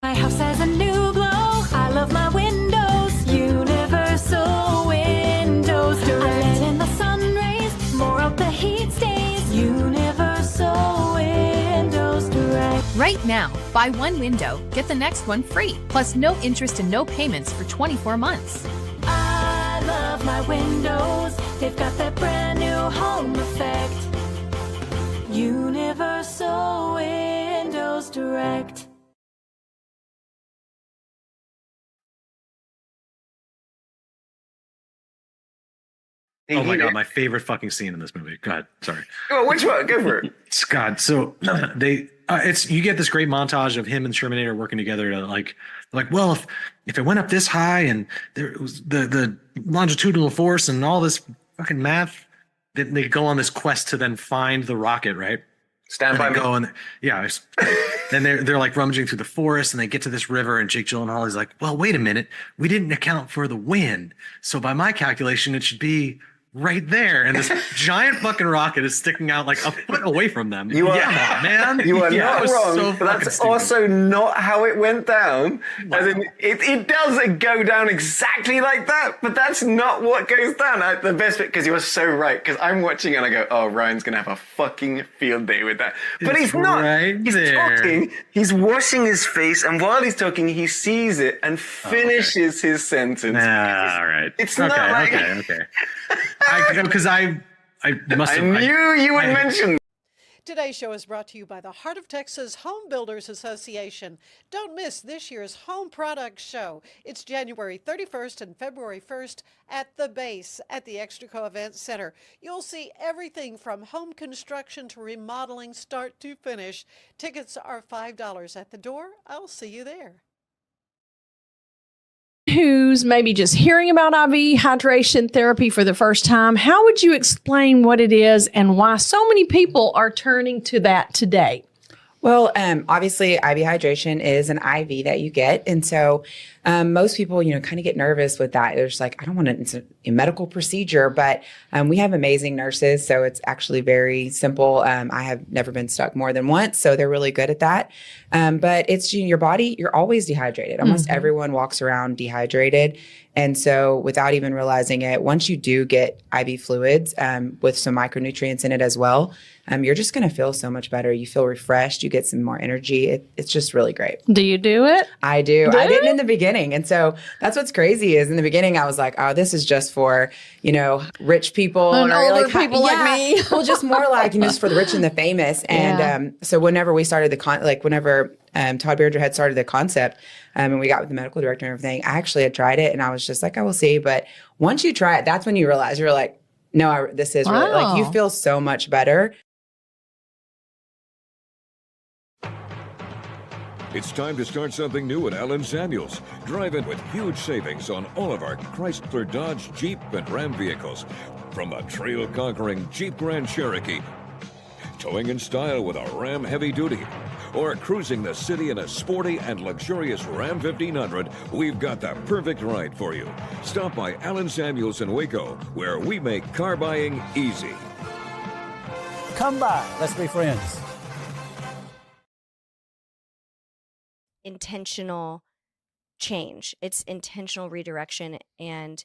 My house has a new glow. I love my windows. Universal Windows Direct. I let in the sun rays. More of the heat stays. Universal Windows Direct. Right now, buy one window, get the next one free. Plus no interest and no payments for 24 months. I love my windows. They've got that brand new home effect. Universal Windows Direct. Oh my God, my favorite fucking scene in this movie. Go ahead. Sorry. Oh, which one? Go for it. God, so you get this great montage of him and Terminator working together to like, well, if it went up this high and there was the longitudinal force and all this fucking math, then they go on this quest to then find the rocket, right? Stand by me. Then they're like rummaging through the forest and they get to this river and Jake Gyllenhaal is like, well, wait a minute, we didn't account for the wind, so by my calculation, it should be right there, and this giant fucking rocket is sticking out like a foot away from them. You are, man. You are not wrong, so but that's stupid. also not how it went down. Wow. As in, it does go down exactly like that, but that's not what goes down. The best bit, because you are so right, because I'm watching and I go, oh, Ryan's going to have a fucking field day with that. But he's not. Right he's there. talking, he's washing his face, and while he's talking, he sees it and finishes his sentence. All right. It's not like... Okay. Because I must have... I knew you would mention. Today's show is brought to you by the Heart of Texas Home Builders Association. Don't miss this year's Home Products Show. It's January 31st and February 1st at the base at the Extraco Event Center. You'll see everything from home construction to remodeling, start to finish. Tickets are $5 at the door. I'll see you there. Who's maybe just hearing about IV hydration therapy for the first time, how would you explain what it is and why so many people are turning to that today? Well, obviously, IV hydration is an IV that you get. And so most people, kind of get nervous with that. They're just like, I don't want it's a medical procedure, but we have amazing nurses. So it's actually very simple. I have never been stuck more than once. So they're really good at that. But it's your body, you're always dehydrated. Almost everyone walks around dehydrated. And so without even realizing it, once you do get IV fluids with some micronutrients in it as well, you're just going to feel so much better. You feel refreshed. You get some more energy. It's just really great. Do you do it? I do. I didn't in the beginning. And so that's what's crazy is in the beginning, I was like, oh, this is just for, rich people. And or older people like me. Well, just more like, just for the rich and the famous. And so whenever we started whenever Todd Beardra had started the concept and we got with the medical director and everything, I actually had tried it and I was just like, I will see. But once you try it, that's when you realize you're like, no, this is really like, you feel so much better. It's time to start something new at Allen Samuels. Drive in with huge savings on all of our Chrysler, Dodge, Jeep, and Ram vehicles. From a trail-conquering Jeep Grand Cherokee, towing in style with a Ram Heavy Duty, or cruising the city in a sporty and luxurious Ram 1500, we've got the perfect ride for you. Stop by Allen Samuels in Waco, where we make car buying easy. Come by. Let's be friends. Intentional change. It's intentional redirection. And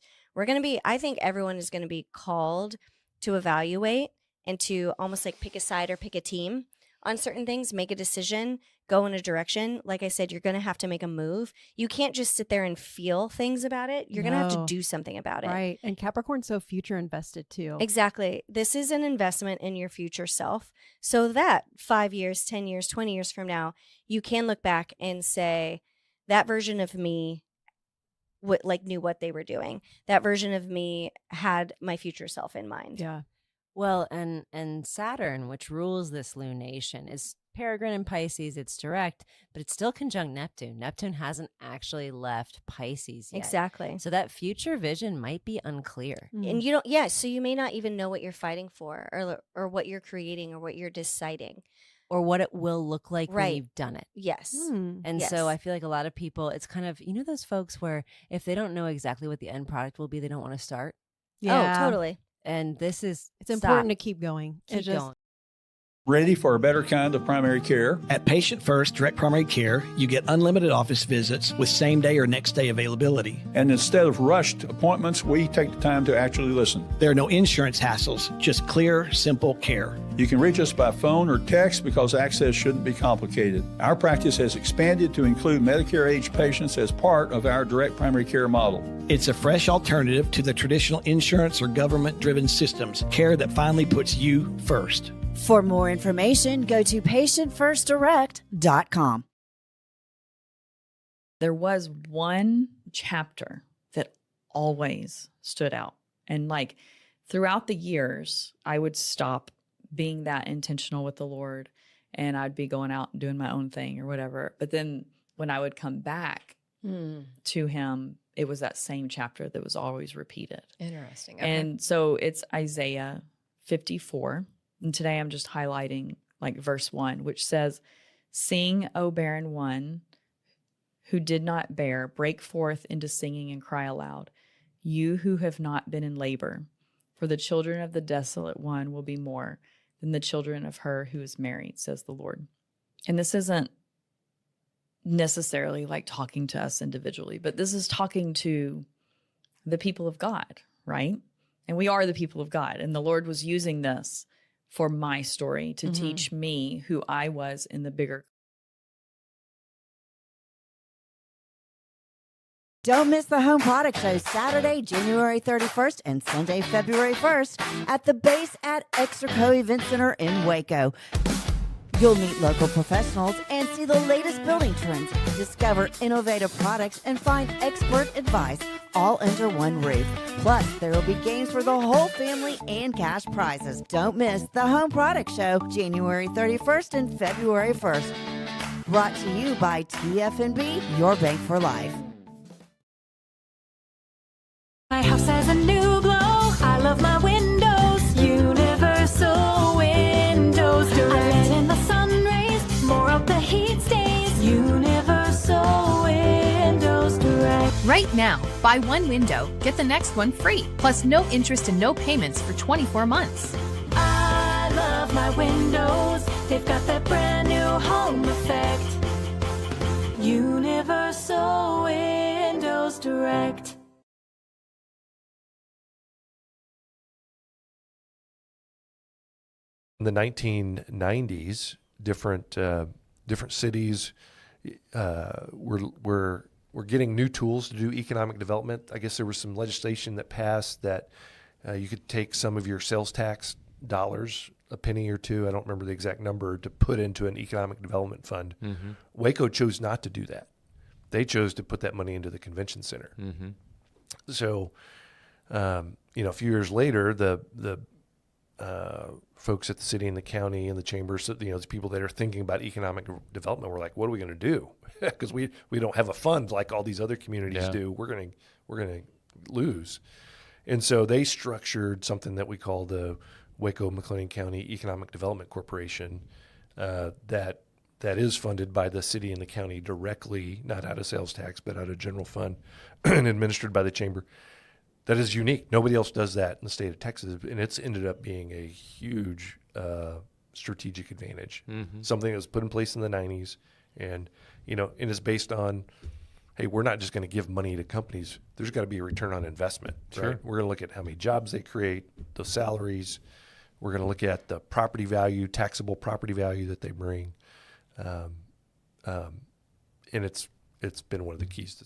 I think everyone is going to be called to evaluate and to almost like pick a side or pick a team on certain things, make a decision, go in a direction. Like I said, you're going to have to make a move. You can't just sit there and feel things about it. You're going to have to do something about it. Right. And Capricorn's so future invested too. Exactly. This is an investment in your future self. So that 5 years, 10 years, 20 years from now, you can look back and say, that version of me knew what they were doing. That version of me had my future self in mind. Yeah. Well, and Saturn, which rules this lunation, is peregrine in Pisces. It's direct, but it's still conjunct Neptune. Neptune hasn't actually left Pisces yet. Exactly. So that future vision might be unclear. And so you may not even know what you're fighting for or what you're creating or what you're deciding. Or what it will look like when you've done it. Yes. And so I feel like a lot of people, it's kind of, those folks where if they don't know exactly what the end product will be, they don't want to start. Yeah. Oh, totally. And it's important to keep going. Keep going. ready for a better kind of primary care. At Patient First Direct Primary Care, you get unlimited office visits with same-day or next-day availability. And instead of rushed appointments, we take the time to actually listen. There are no insurance hassles, just clear, simple care. You can reach us by phone or text because access shouldn't be complicated. Our practice has expanded to include Medicare-age patients as part of our direct primary care model. It's a fresh alternative to the traditional insurance or government-driven systems, care that finally puts you first. For more information, go to patientfirstdirect.com. There was one chapter that always stood out. And like throughout the years, I would stop being that intentional with the Lord and I'd be going out and doing my own thing or whatever. But then when I would come back to him, it was that same chapter that was always repeated. Interesting. Okay. And so it's Isaiah 54. And today I'm just highlighting like verse 1, which says, "Sing, O barren one who did not bear, break forth into singing and cry aloud, you who have not been in labor. For the children of the desolate one will be more than the children of her who is married, says the Lord." And this isn't necessarily like talking to us individually, but this is talking to the people of God, right? And we are the people of God. And the Lord was using this for my story to teach me who I was in the bigger. Don't miss the Home Product Show Saturday, January 31st and Sunday, February 1st at the base at Extraco Event Center in Waco. You'll meet local professionals and see the latest building trends, discover innovative products, and find expert advice all under one roof. Plus, there will be games for the whole family and cash prizes. Don't miss the Home Product Show January 31st and February 1st. Brought to you by TFNB, your bank for life. My house has a new glow. I love my windows. Universal Windows Direct. I let in the sun rays. More of the heat stays. Universal Windows Direct. Right now, buy one window, get the next one free. Plus no interest and no payments for 24 months. I love my windows. They've got that brand new home effect. Universal Windows Direct. In the 1990s, different cities were getting new tools to do economic development. I guess there was some legislation that passed that you could take some of your sales tax dollars, a penny or two, I don't remember the exact number, to put into an economic development fund. Waco chose not to do that. They chose to put that money into the convention center. So, a few years later, the folks at the city and the county and the chambers, the people that are thinking about economic development were like, what are we going to do? Because we don't have a fund like all these other communities do. We're going to lose. And so they structured something that we call the Waco-McLean County Economic Development Corporation that is funded by the city and the county directly, not out of sales tax, but out of general fund and administered by the chamber. That is unique. Nobody else does that in the state of Texas, and it's ended up being a huge strategic advantage. Something that was put in place in the 90s, and it's based on, hey, we're not just going to give money to companies. There's got to be a return on investment. Sure. Right? We're going to look at how many jobs they create, the salaries. We're going to look at the property value, taxable property value that they bring, and it's been one of the keys to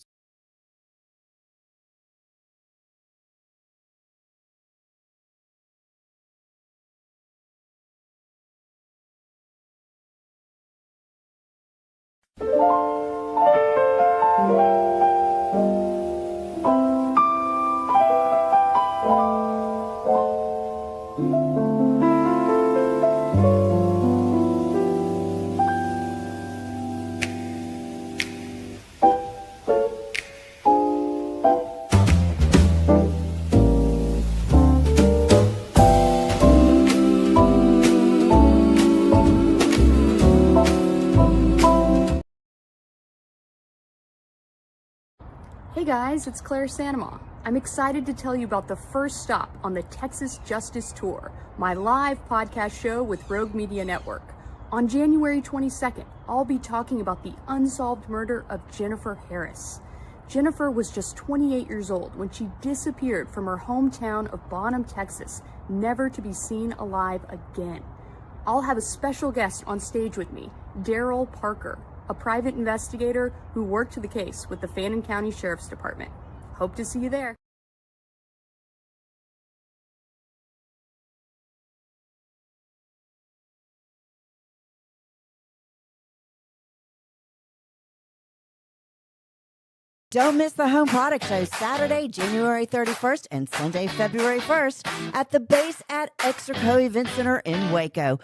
Hey guys, it's Claire Sanama. I'm excited to tell you about the first stop on the Texas Justice Tour, my live podcast show with Rogue Media Network. On January 22nd, I'll be talking about the unsolved murder of Jennifer Harris. Jennifer was just 28 years old when she disappeared from her hometown of Bonham, Texas, never to be seen alive again. I'll have a special guest on stage with me, Daryl Parker, a private investigator who worked the case with the Fannin County Sheriff's Department. Hope to see you there. Don't miss the Home Product Show Saturday, January 31st and Sunday, February 1st at the base at Extraco Event Center in Waco.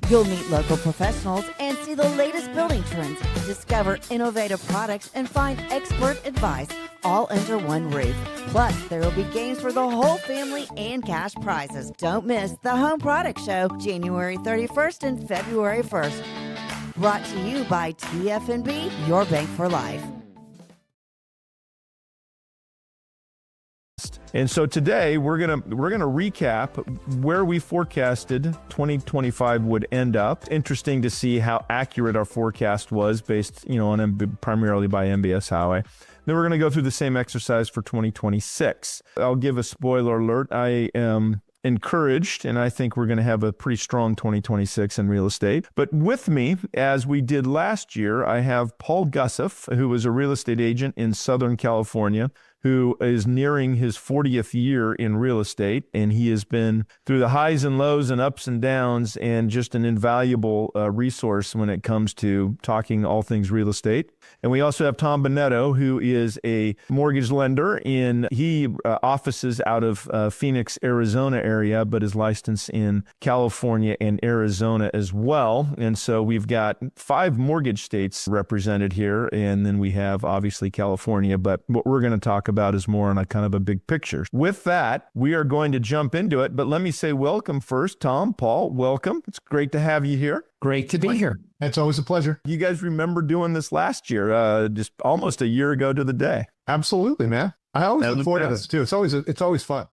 You'll meet local professionals and see the latest building trends, discover innovative products, and find expert advice all under one roof. Plus, there will be games for the whole family and cash prizes. Don't miss the Home Product Show January 31st and February 1st. Brought to you by TFNB, your bank for life. And so today we're gonna recap where we forecasted 2025 would end up. Interesting to see how accurate our forecast was based, on primarily by MBS Highway. Then we're gonna go through the same exercise for 2026. I'll give a spoiler alert. I am encouraged, and I think we're going to have a pretty strong 2026 in real estate. But with me, as we did last year, I have Paul Gussoff, who was a real estate agent in Southern California, who is nearing his 40th year in real estate, and he has been through the highs and lows and ups and downs, and just an invaluable resource when it comes to talking all things real estate. And we also have Tom Bonetto, who is a mortgage lender he offices out of Phoenix, Arizona area, but is licensed in California and Arizona as well. And so we've got 5 mortgage states represented here, and then we have obviously California, but what we're going to talk about is more on a kind of a big picture. With that, we are going to jump into it, but let me say welcome first. Tom, Paul, welcome. It's great to have you here. Great to be here. It's always a pleasure. You guys remember doing this last year, just almost a year ago to the day. Absolutely, man. I always look forward to this too. It's always fun.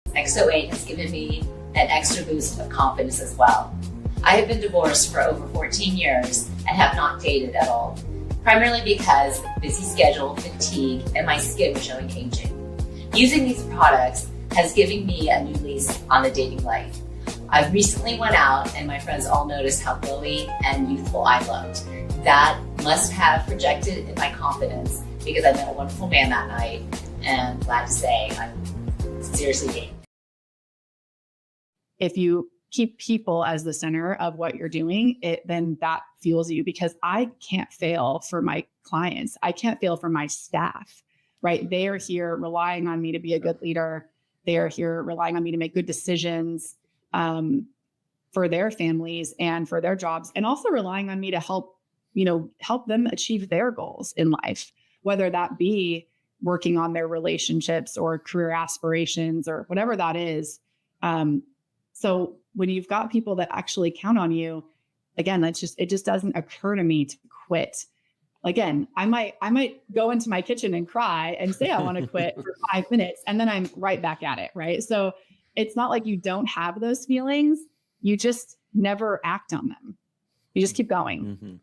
XO8 has given me an extra boost of confidence as well. I have been divorced for over 14 years and have not dated at all, primarily because busy schedule, fatigue, and my skin was showing aging. Using these products has given me a new lease on the dating life. I recently went out and my friends all noticed how glowy and youthful I looked. That must have projected in my confidence because I met a wonderful man that night, and glad to say I'm seriously dating. If you keep people as the center of what you're doing, then that fuels you, because I can't fail for my clients. I can't fail for my staff, right? They are here relying on me to be a good leader. They are here relying on me to make good decisions for their families and for their jobs, and also relying on me to help them achieve their goals in life, whether that be working on their relationships or career aspirations or whatever that is. So when you've got people that actually count on you, again, it just doesn't occur to me to quit. Again, I might go into my kitchen and cry and say I want to quit for 5 minutes, and then I'm right back at it, right? So it's not like you don't have those feelings. You just never act on them. You just keep going. Mm-hmm.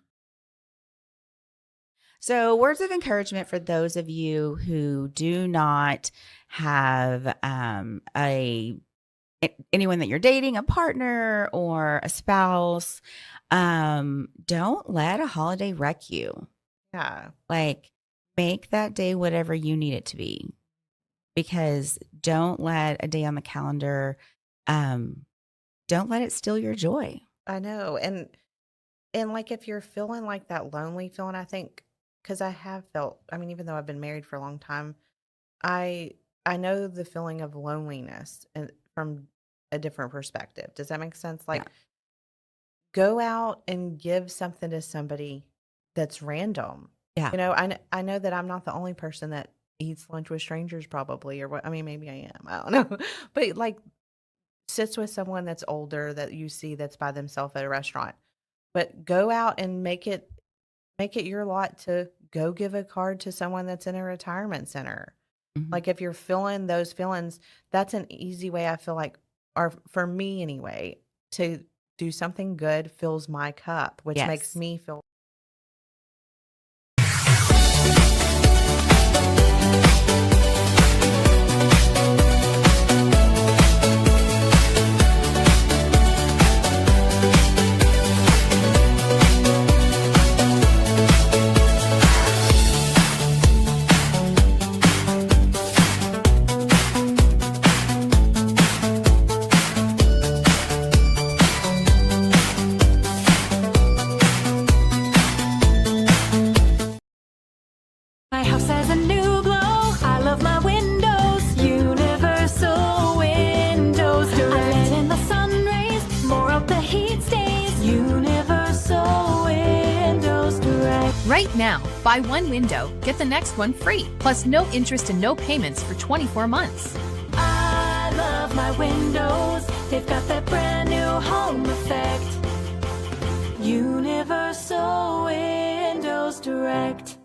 So, words of encouragement for those of you who do not have anyone that you're dating, a partner or a spouse. Don't let a holiday wreck you. Yeah. Like, make that day whatever you need it to be, because don't let a day on the calendar, don't let it steal your joy. I know. And like, if you're feeling like that lonely feeling, I think, because I have felt, even though I've been married for a long time, I know the feeling of loneliness and from a different perspective. Does that make sense? Like, go out and give something to somebody that's random. Yeah. I know that I'm not the only person that eats lunch with strangers, probably, or what. Maybe I am. I don't know. But like, sits with someone that's older that you see that's by themselves at a restaurant. But go out and make it your lot to go give a card to someone that's in a retirement center. Mm-hmm. Like if you're feeling those feelings, that's an easy way I feel like, or for me anyway, to do something good fills my cup, which makes Yes. me feel. My house has a new glow. I love my windows. Universal Windows Direct. I let in the sun rays. More of the heat stays. Universal Windows Direct. Right now, buy one window, get the next one free. Plus no interest and no payments for 24 months. I love my windows. They've got that brand new home effect. Universal Windows Direct.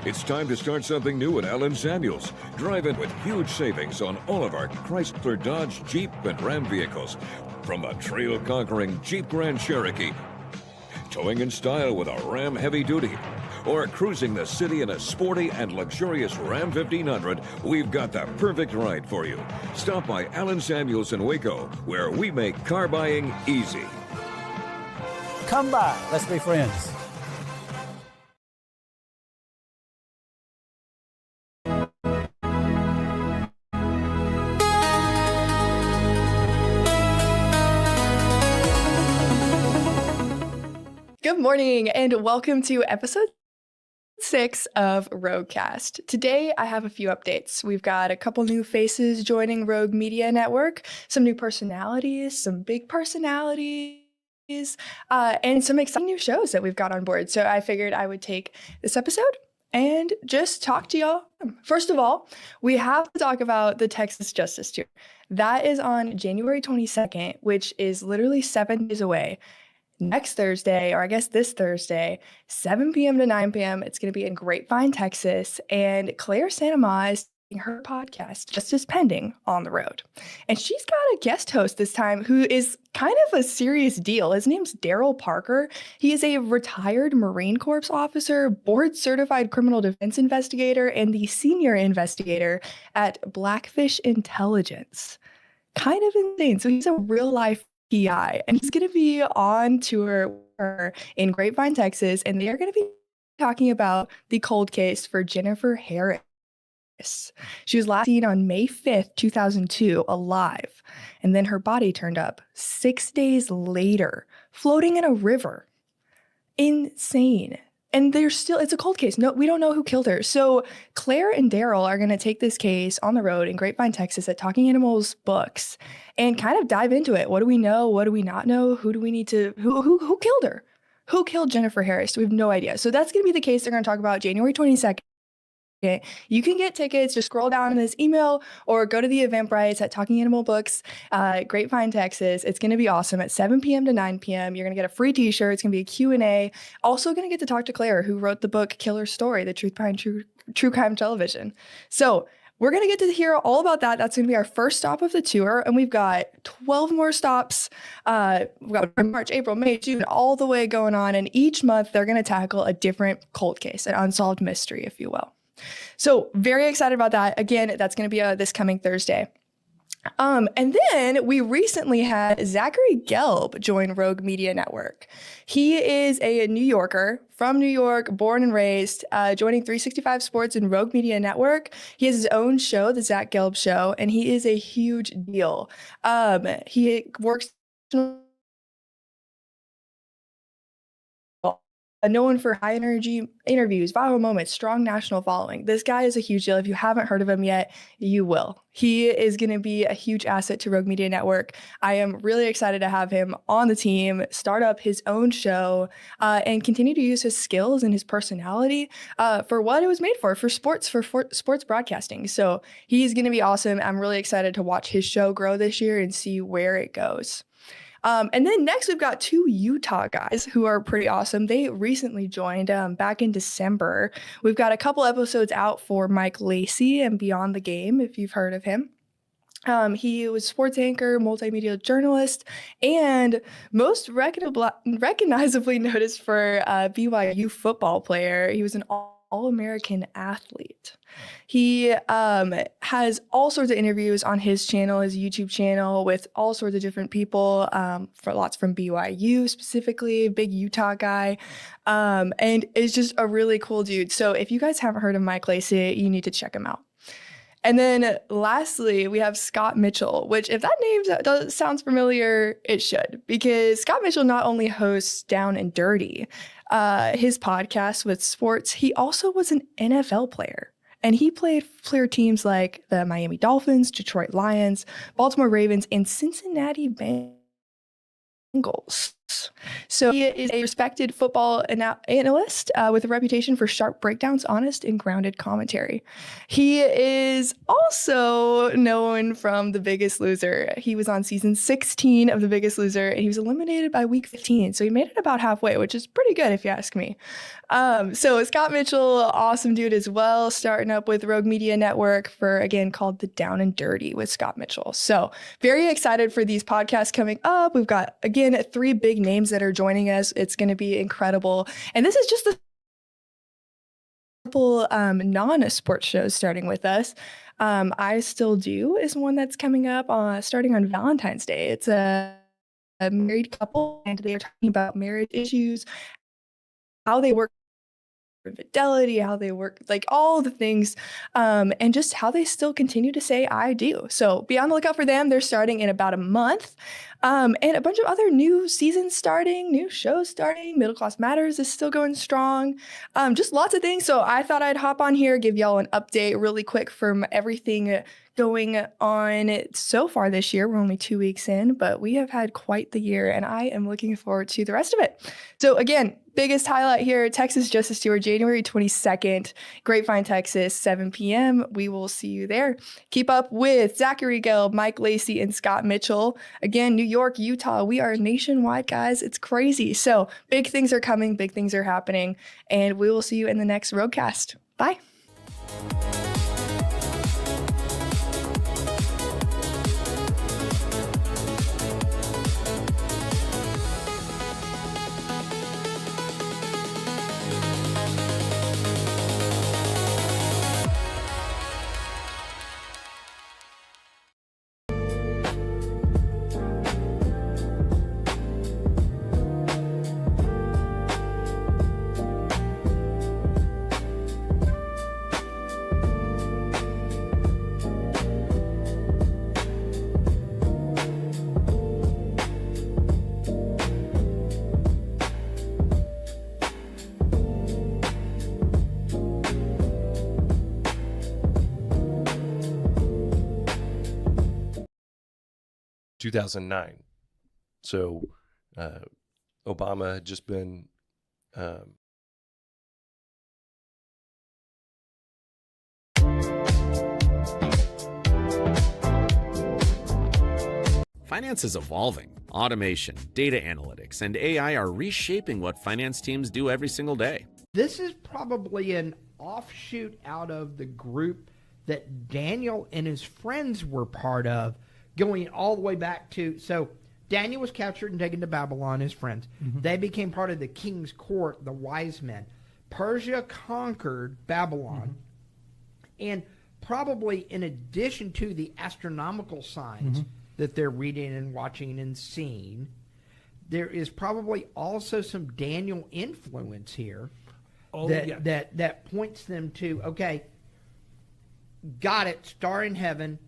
It's time to start something new at Allen Samuels. Drive in with huge savings on all of our Chrysler, Dodge, Jeep, and Ram vehicles. From a trail-conquering Jeep Grand Cherokee, towing in style with a Ram Heavy Duty, or cruising the city in a sporty and luxurious Ram 1500, we've got the perfect ride for you. Stop by Allen Samuels in Waco, where we make car buying easy. Come by. Let's be friends. Good morning and welcome to episode 6 of Roguecast. Today I have a few updates. We've got a couple new faces joining Rogue Media Network, some new personalities, some big personalities, and some exciting new shows that we've got on board. So I figured I would take this episode and just talk to y'all. First of all, we have to talk about the Texas Justice Tour. That is on January 22nd, which is literally 7 days away. Next Thursday, or I guess this Thursday, 7 p.m. to 9 p.m. It's going to be in Grapevine, Texas. And Claire Santama is taking her podcast, Justice Pending, on the road. And she's got a guest host this time who is kind of a serious deal. His name's Daryl Parker. He is a retired Marine Corps officer, board-certified criminal defense investigator, and the senior investigator at Blackfish Intelligence. Kind of insane. So he's a real-life PI, and he's going to be on tour in Grapevine, Texas, and they are going to be talking about the cold case for Jennifer Harris. She was last seen on May 5th, 2002, alive, and then her body turned up 6 days later, floating in a river. Insane. And it's a cold case. No, we don't know who killed her. So Claire and Daryl are going to take this case on the road in Grapevine, Texas at Talking Animals Books and kind of dive into it. What do we know? What do we not know? Who killed her? Who killed Jennifer Harris? We have no idea. So that's going to be the case they're going to talk about January 22nd. You can get tickets. Just scroll down in this email or go to the Eventbrite at Talking Animal Books, Grapevine, Texas. It's going to be awesome at 7 p.m. to 9 p.m. You're going to get a free t-shirt. It's going to be a Q&A. Also going to get to talk to Claire, who wrote the book Killer Story, The Truth Behind True Crime Television. So we're going to get to hear all about that. That's going to be our first stop of the tour. And we've got 12 more stops. We've got March, April, May, June, all the way going on. And each month they're going to tackle a different cold case, an unsolved mystery, if you will. So very excited about that. Again, that's going to be this coming Thursday. And then we recently had Zachary Gelb join Rogue Media Network. He is a New Yorker from New York, born and raised, joining 365 Sports and Rogue Media Network. He has his own show, The Zach Gelb Show, and he is a huge deal. He works known for high energy interviews, viral moments, strong national following. This guy is a huge deal. If you haven't heard of him yet, you will. He is going to be a huge asset to Rogue Media Network. I am really excited to have him on the team, start up his own show, and continue to use his skills and his personality for what it was made for sports broadcasting. So he's going to be awesome. I'm really excited to watch his show grow this year and see where it goes. And then next, we've got two Utah guys who are pretty awesome. They recently joined back in December. We've got a couple episodes out for Mike Lacey and Beyond the Game, if you've heard of him. He was sports anchor, multimedia journalist, and most recognizably noticed for BYU football player. He was an All-American athlete. He has all sorts of interviews on his channel, his YouTube channel, with all sorts of different people, for lots from BYU specifically, big Utah guy, and is just a really cool dude. So if you guys haven't heard of Mike Lacey, you need to check him out. And then lastly, we have Scott Mitchell, which if that name sounds familiar, it should, because Scott Mitchell not only hosts Down and Dirty, his podcast with sports, he also was an NFL player. And he played for teams like the Miami Dolphins, Detroit Lions, Baltimore Ravens, and Cincinnati Bengals. So he is a respected football analyst with a reputation for sharp breakdowns, honest and grounded commentary. He is also known from The Biggest Loser. He was on season 16 of The Biggest Loser, and he was eliminated by week 15. So he made it about halfway, which is pretty good if you ask me. So Scott Mitchell, awesome dude as well, starting up with Rogue Media Network for, again, called The Down and Dirty with Scott Mitchell. So very excited for these podcasts coming up. We've got, again, 3 big names that are joining us. It's going to be incredible. And this is just a couple non-sports shows starting with us. I Still Do is one that's coming up starting on Valentine's Day. It's a married couple, and they are talking about marriage issues, how they work, infidelity, how they work, like all the things, and just how they still continue to say I do. So be on the lookout for them. They're starting in about a month, and a bunch of other new seasons starting, new shows starting. Middle Class Matters is still going strong. Just lots of things. So I thought I'd hop on here, give y'all an update really quick from everything going on so far this year. We're only 2 weeks in, but we have had quite the year, and I am looking forward to the rest of it. So again, biggest highlight here, Texas Justice Tour, January 22nd, Grapevine, Texas, 7 p.m. We will see you there. Keep up with Zachary Gelb, Mike Lacey, and Scott Mitchell. Again, New York, Utah, we are nationwide, guys. It's crazy. So big things are coming, big things are happening, and we will see you in the next Roadcast. Bye. ...2009. So Obama had just been Finance is evolving. Automation, data analytics, and AI are reshaping what finance teams do every single day. This is probably an offshoot out of the group that Daniel and his friends were part of, going all the way back to, so Daniel was captured and taken to Babylon, his friends. They became part of the king's court, the wise men. Persia conquered Babylon. And probably in addition to the astronomical signs that they're reading and watching and seeing, there is probably also some Daniel influence here that points them to, okay, got it, star in heaven.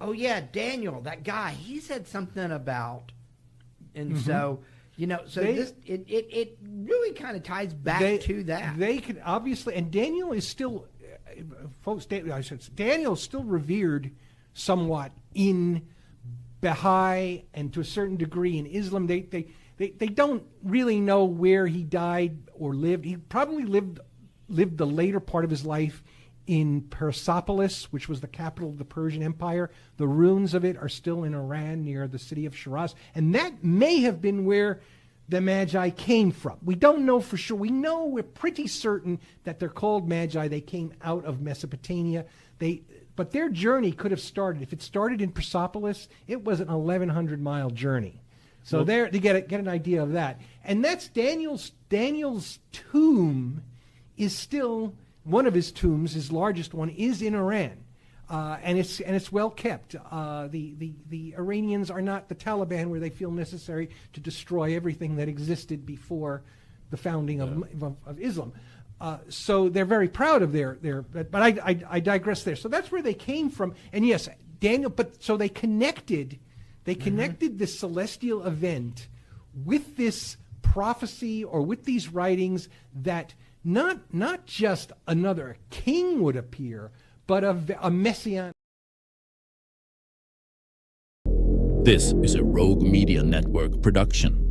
Oh yeah, Daniel, that guy, he said something about, and so, you know, so it really kind of ties back to that. They can obviously, and Daniel is still, folks, Daniel is still revered somewhat in Baha'i and to a certain degree in Islam. They don't really know where he died or lived. He probably lived the later part of his life in Persepolis, which was the capital of the Persian Empire. The ruins of it are still in Iran near the city of Shiraz. And that may have been where the Magi came from. We don't know for sure. We're pretty certain that they're called Magi. They came out of Mesopotamia. But their journey could have started. If it started in Persepolis, it was an 1,100-mile journey. So Well- there, to get an idea of that. And that's Daniel's tomb is still, one of his tombs, his largest one, is in Iran. And it's well kept. The Iranians are not the Taliban, where they feel necessary to destroy everything that existed before the founding of Islam. So they're very proud of their. But I digress there. So that's where they came from. And yes, Daniel. But so they connected this celestial event with this prophecy, or with these writings, that not just another king would appear, but a messianic. This is a Rogue Media Network production.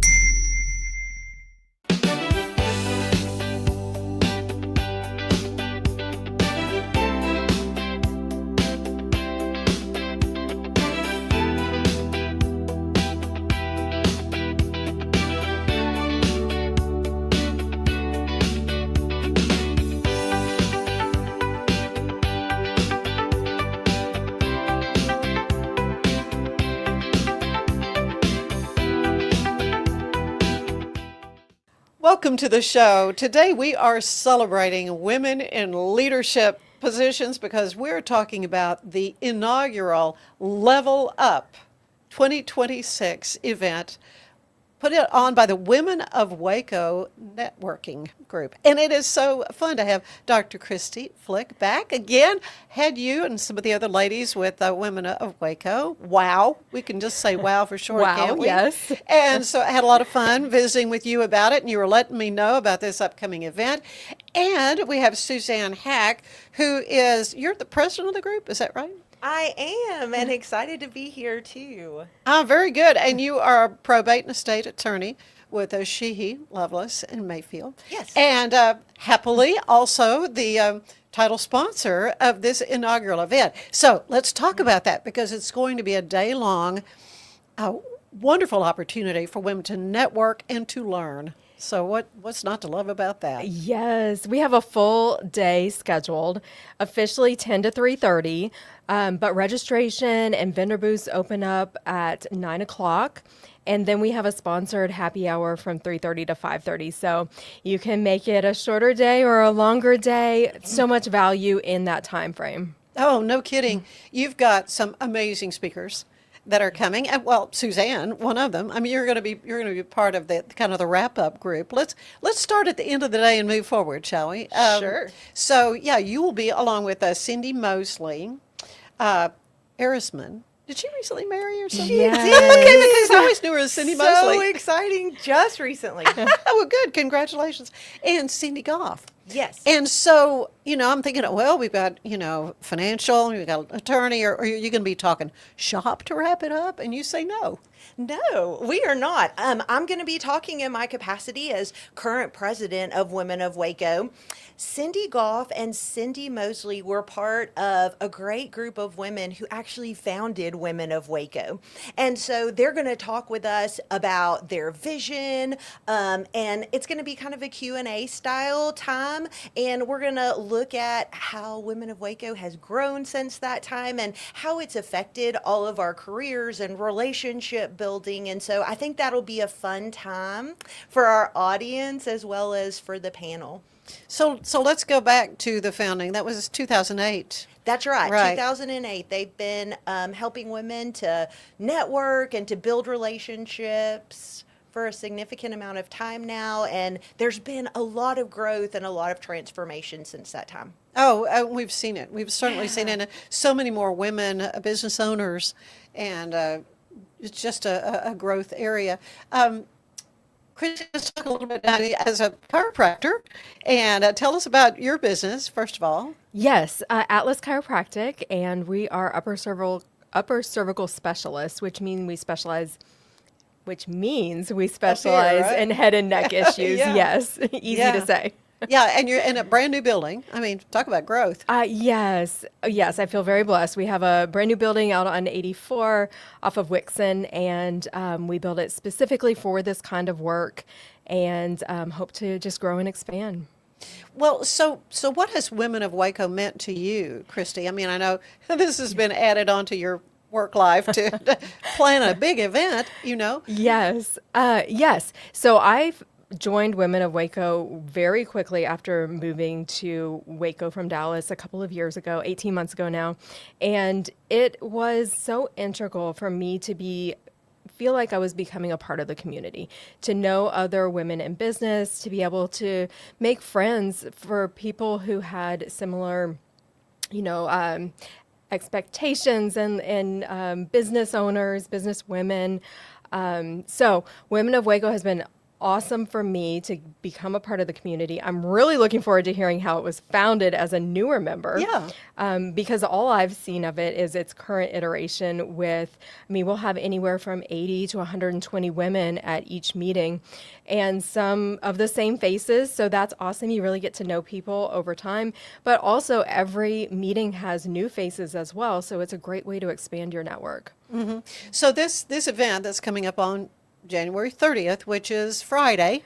Welcome to the show. Today we are celebrating women in leadership positions because we're talking about the inaugural Level Up 2026 event put it on by the Women of Waco networking group. And it is so fun to have Dr. Christy Flick back again. Had you and some of the other ladies with Women of Waco. Wow. We can just say wow for short, Wow, can't we? yes. And so I had a lot of fun visiting with you about it, and you were letting me know about this upcoming event. And we have Suzanne Hack, you're the president of the group, is that right? I am, and excited to be here too. Very good. And you are a probate and estate attorney with Sheehy, Lovelace, and Mayfield. Yes. And happily also the title sponsor of this inaugural event. So let's talk about that, because it's going to be a day-long, wonderful opportunity for women to network and to learn. So what's not to love about that? Yes, we have a full day scheduled, officially 10 to 3:30, but registration and vendor booths open up at 9 o'clock. And then we have a sponsored happy hour from 3:30 to 5:30. So you can make it a shorter day or a longer day. So much value in that time frame. Oh, no kidding. You've got some amazing speakers that are coming. And well, Suzanne, one of them. I mean, you're going to be part of the kind of the wrap-up group. Let's start at the end of the day and move forward, shall we? Sure. So, yeah, you will be along with Cindy Mosley, Erisman. Did she recently marry or something? Yes. Okay, because I always knew her as Cindy Mosley. So exciting, just recently. Well, good. Congratulations. And Cindy Goff. Yes. And so, I'm thinking, well, we've got, financial, we've got attorney, or are you going to be talking shop to wrap it up? And you say no. No, we are not. I'm going to be talking in my capacity as current president of Women of Waco. Cindy Goff and Cindy Mosley were part of a great group of women who actually founded Women of Waco. And so they're going to talk with us about their vision, and it's going to be kind of a Q&A style time. And we're going to look at how Women of Waco has grown since that time and how it's affected all of our careers and relationship building. And so I think that'll be a fun time for our audience as well as for the panel. So let's go back to the founding. That was 2008. That's right. Right. 2008. They've been helping women to network and to build relationships for a significant amount of time now. And there's been a lot of growth and a lot of transformation since that time. Oh, we've seen it. We've certainly seen it. So many more women business owners, and it's just a growth area. Chris, let's talk a little bit now as a chiropractor, and tell us about your business, first of all. Yes, Atlas Chiropractic, and we are upper cervical specialists, which means we specialize right? in head and neck issues. Yeah. Yes, easy Yeah. to say. Yeah, and you're in a brand new building. I mean, talk about growth. Yes, I feel very blessed. We have a brand new building out on 84 off of Wixon, and we built it specifically for this kind of work, and hope to just grow and expand. Well, so what has Women of Waco meant to you, Christy? I mean, I know this has been added onto your work life to plan a big event, you know? Yes. So I've joined Women of Waco very quickly after moving to Waco from Dallas a couple of years ago, 18 months ago now. And it was so integral for me to feel like I was becoming a part of the community, to know other women in business, to be able to make friends for people who had similar, expectations and business owners, business women. So Women of Waco has been awesome for me to become a part of the community. I'm really looking forward to hearing how it was founded as a newer member. Yeah. Because all I've seen of it is its current iteration we'll have anywhere from 80 to 120 women at each meeting and some of the same faces. So that's awesome. You really get to know people over time, but also every meeting has new faces as well. So it's a great way to expand your network. Mm-hmm. So this event that's coming up on January 30th, which is Friday,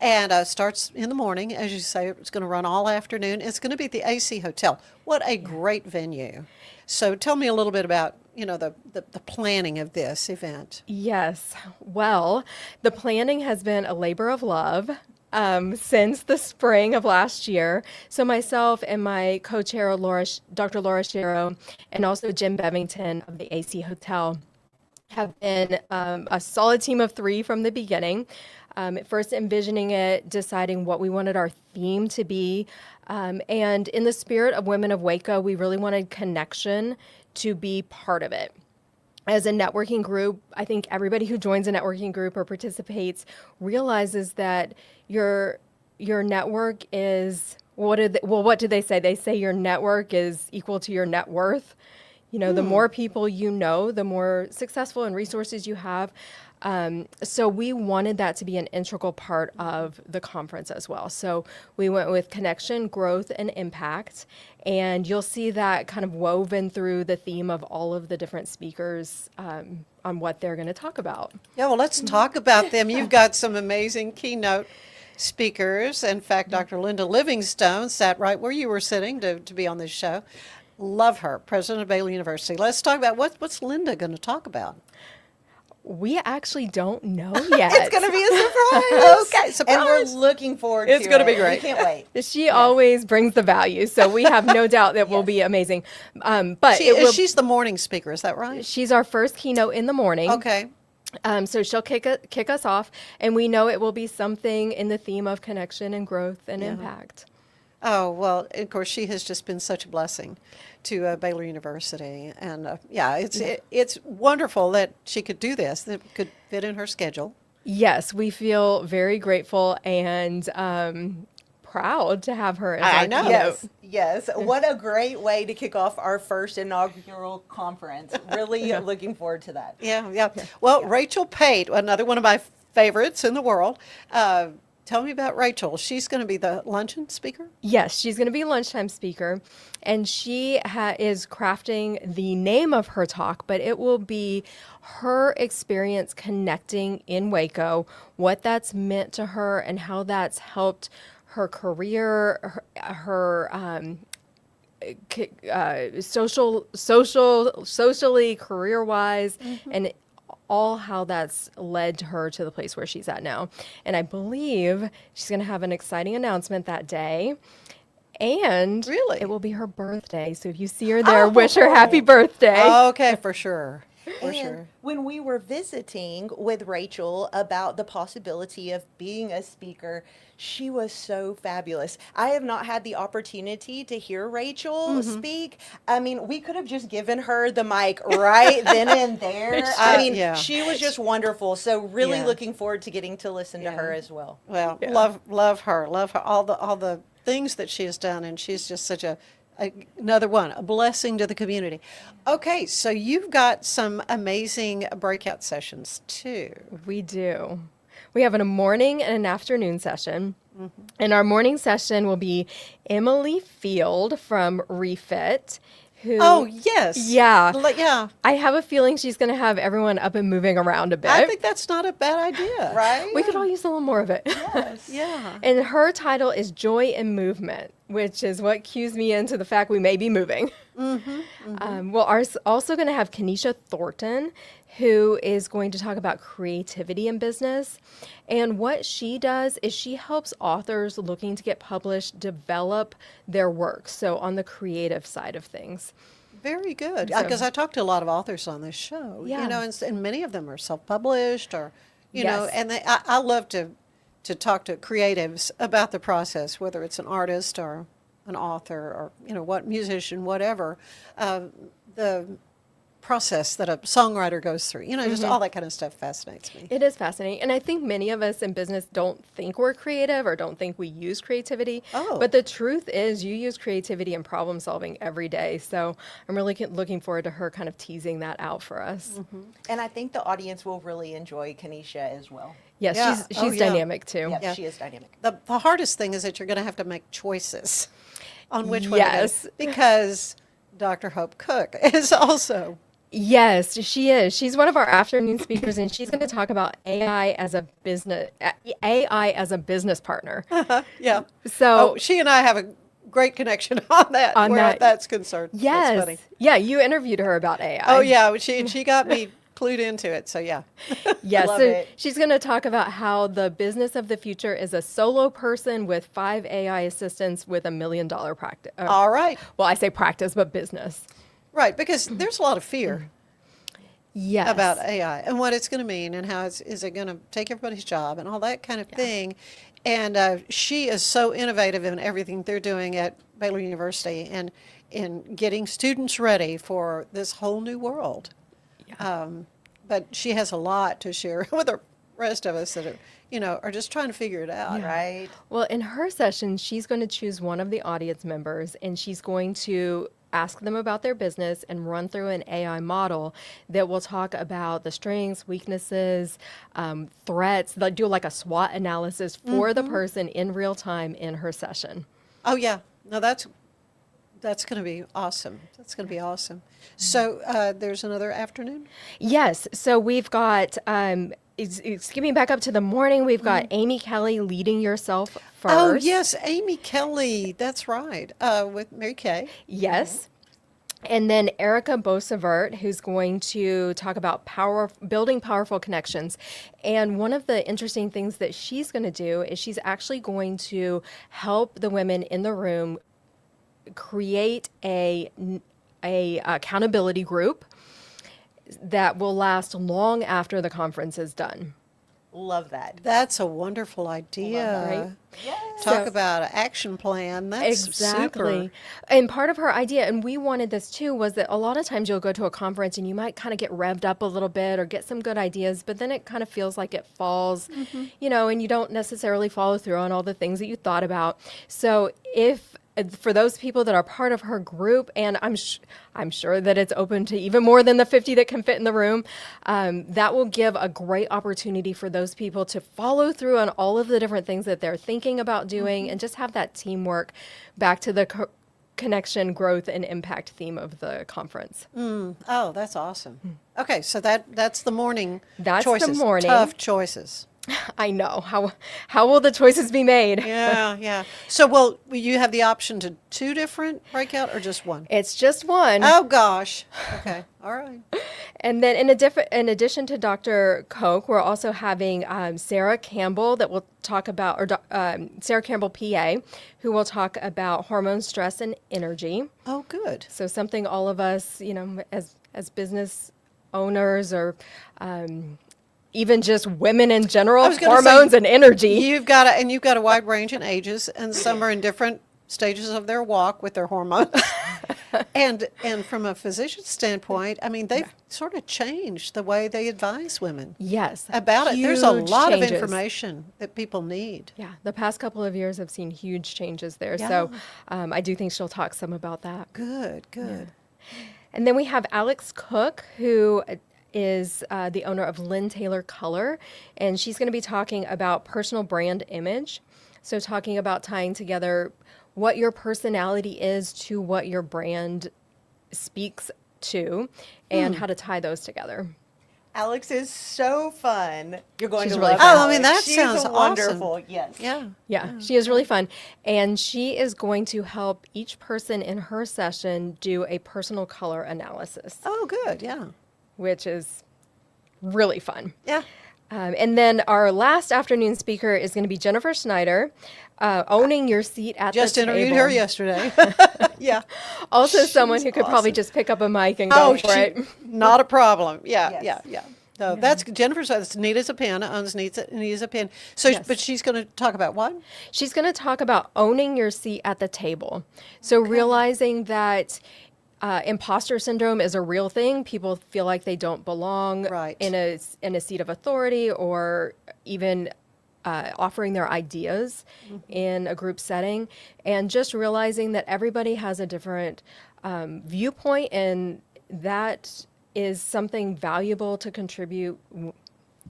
and starts in the morning. As you say, it's going to run all afternoon. It's going to be at the AC Hotel. What a great venue. So tell me a little bit about, the planning of this event. Yes. Well, the planning has been a labor of love since the spring of last year. So myself and my co-chair, Dr. Laura Shero, and also Jim Bevington of the AC Hotel have been a solid team of 3 from the beginning. At first envisioning it, deciding what we wanted our theme to be. And in the spirit of Women of Waco, we really wanted connection to be part of it. As a networking group, I think everybody who joins a networking group or participates realizes that your network is, what do they say? They say your network is equal to your net worth. The more people you know, the more successful and resources you have. So we wanted that to be an integral part of the conference as well. So we went with connection, growth, and impact. And you'll see that kind of woven through the theme of all of the different speakers on what they're going to talk about. Yeah, well, let's talk about them. You've got some amazing keynote speakers. In fact, Dr. Linda Livingstone sat right where you were sitting to be on this show. Love her, president of Baylor University. Let's talk about what's Linda going to talk about? We actually don't know yet. It's going to be a surprise. Okay, surprise. And we're looking forward to it. It's going to be great. We can't wait. She always brings the value, so we have no doubt that will be amazing. But she's the morning speaker, is that right? She's our first keynote in the morning. Okay. So she'll kick us off, and we know it will be something in the theme of connection and growth and impact. Oh, well, of course, she has just been such a blessing to Baylor University. And it's wonderful that she could do this, that could fit in her schedule. Yes, we feel very grateful and proud to have her as I our know. keynote. Yes. What a great way to kick off our first inaugural conference. Really looking forward to that. Yeah. Well, Rachel Pate, another one of my favorites in the world. Tell me about Rachel. She's going to be the luncheon speaker? Yes, she's going to be a lunchtime speaker, and she is crafting the name of her talk, but it will be her experience connecting in Waco, what that's meant to her, and how that's helped her career, socially, career-wise, and all how that's led her to the place where she's at now. And I believe she's going to have an exciting announcement that day. And really, it will be her birthday. So if you see her there, wish her happy birthday. Okay, for sure. And when we were visiting with Rachel about the possibility of being a speaker, she was so fabulous. I have not had the opportunity to hear Rachel speak. I mean, we could have just given her the mic right then and there. I mean, she was just wonderful. So really looking forward to getting to listen to her as well. Well, love her, all the things that she has done, and she's just such another one, a blessing to the community. Okay, so you've got some amazing breakout sessions too. We do. We have a morning and an afternoon session. And our morning session will be Emily Field from Refit. Who, Oh, yes. Yeah. Yeah. I have a feeling she's going to have everyone up and moving around a bit. I think that's not a bad idea. Right? We could all use a little more of it. Yes. Yeah. And her title is Joy in Movement, which is what cues me into the fact we may be moving. We're also going to have Kenesha Thornton, who is going to talk about creativity in business. And what she does is she helps authors looking to get published develop their work. So on the creative side of things. Very good. So- Because I talk to a lot of authors on this show, Yeah. you know, and many of them are self-published or, you know, Yes. and I love to talk to creatives about the process, whether it's an artist or an author or, you know, what musician, whatever, the process that a songwriter goes through, you know, just all that kind of stuff fascinates me. It is fascinating. And I think many of us in business don't think we're creative or don't think we use creativity. Oh. But the truth is you use creativity and problem solving every day. So I'm really looking forward to her kind of teasing that out for us. And I think the audience will really enjoy Kenesha as well. Yes, Yeah. she's dynamic too. Yeah, she is dynamic. The hardest thing is that you're going to have to make choices on which one to Yes. go, because Dr. Hope Cook is also. Yes, she is. She's one of our afternoon speakers, and she's going to talk about AI as a business partner. Yeah. So she and I have a great connection on that, where that's concerned. Yes. That's funny. Yeah, you interviewed her about AI. Oh, yeah. She got me clued into it. So, yeah. Yes, Love so it. she's going to talk about how the business of the future is a solo person with 5 AI assistants with $1 million practice. All right. Well, I say practice, but business. Right. Because there's a lot of fear Yes. about AI and what it's going to mean and how is it going to take everybody's job and all that kind of thing. And she is so innovative in everything they're doing at Baylor University and in getting students ready for this whole new world. But she has a lot to share with the rest of us that are, you know, are just trying to figure it out. Right? Well, in her session, she's going to choose one of the audience members, and she's going to ask them about their business and run through an AI model that will talk about the strengths, weaknesses, threats. They'll do like a SWOT analysis for the person in real time in her session. Oh, yeah. No, that's going to be awesome. That's going to be awesome. So there's another afternoon? Yes. So we've got, skipping back up to the morning, we've got Amy Kelly leading yourself first. Oh, yes, Amy Kelly. That's right. With Mary Kay. Yes. And then Erica Bosevert, who's going to talk about building powerful connections. And one of the interesting things that she's going to do is she's actually going to help the women in the room create a accountability group that will last long after the conference is done. Love that. That's a wonderful idea. Right? Talk about an action plan. That's Exactly. super. And part of her idea, and we wanted this too, was that a lot of times you'll go to a conference and you might kind of get revved up a little bit or get some good ideas, but then it kind of feels like it falls, you know, and you don't necessarily follow through on all the things that you thought about. So for those people that are part of her group, and I'm sure that it's open to even more than the 50 that can fit in the room, that will give a great opportunity for those people to follow through on all of the different things that they're thinking about doing and just have that teamwork back to the connection, growth, and impact theme of the conference. Oh, that's awesome. Okay, so that's the morning That's choices. the morning. Tough choices. I know. How will the choices be made? Yeah. So, will you have the option to 2 different breakout or just one? It's just one. Oh, gosh. Okay. All right. And then in addition to Dr. Koch, we're also having Sarah Campbell that will talk about, Sarah Campbell, PA, who will talk about hormone stress and energy. Oh, good. So something all of us, you know, as business owners or even just women in general, hormones and energy. You've got a wide range in ages, and some are in different stages of their walk with their hormones. and from a physician's standpoint, I mean, they've sort of changed the way they advise women. Yes. About it. There's a huge lot changes. of information that people need. Yeah, the past couple of years have seen huge changes there. Yeah. So I do think she'll talk some about that. Good. Yeah. And then we have Alex Cook, who is the owner of Lynn Taylor Color, and she's going to be talking about personal brand image. So talking about tying together what your personality is to what your brand speaks to and how to tie those together. Alex is so fun. You're going She's to really love fun. Alex. Oh, I mean, that She's sounds wonderful. awesome. Yes. Yeah. Yeah, she is really fun. And she is going to help each person in her session do a personal color analysis. Oh, good. Yeah. Which is really fun. Yeah. And then our last afternoon speaker is going to be Jennifer Schneider, owning your seat at Just the table. interviewed her yesterday. Yeah. Also someone who could probably awesome. just pick up a mic and go for it. Not a problem. Yeah, Yes. yeah. No, that's Jennifer's. That's neat as a pin. Owns neat as a pin. So, Yes. but she's going to talk about what? She's going to talk about owning your seat at the table. So realizing that imposter syndrome is a real thing. People feel like they don't belong in a seat of authority, or even offering their ideas in a group setting, and just realizing that everybody has a different viewpoint, and that is something valuable to contribute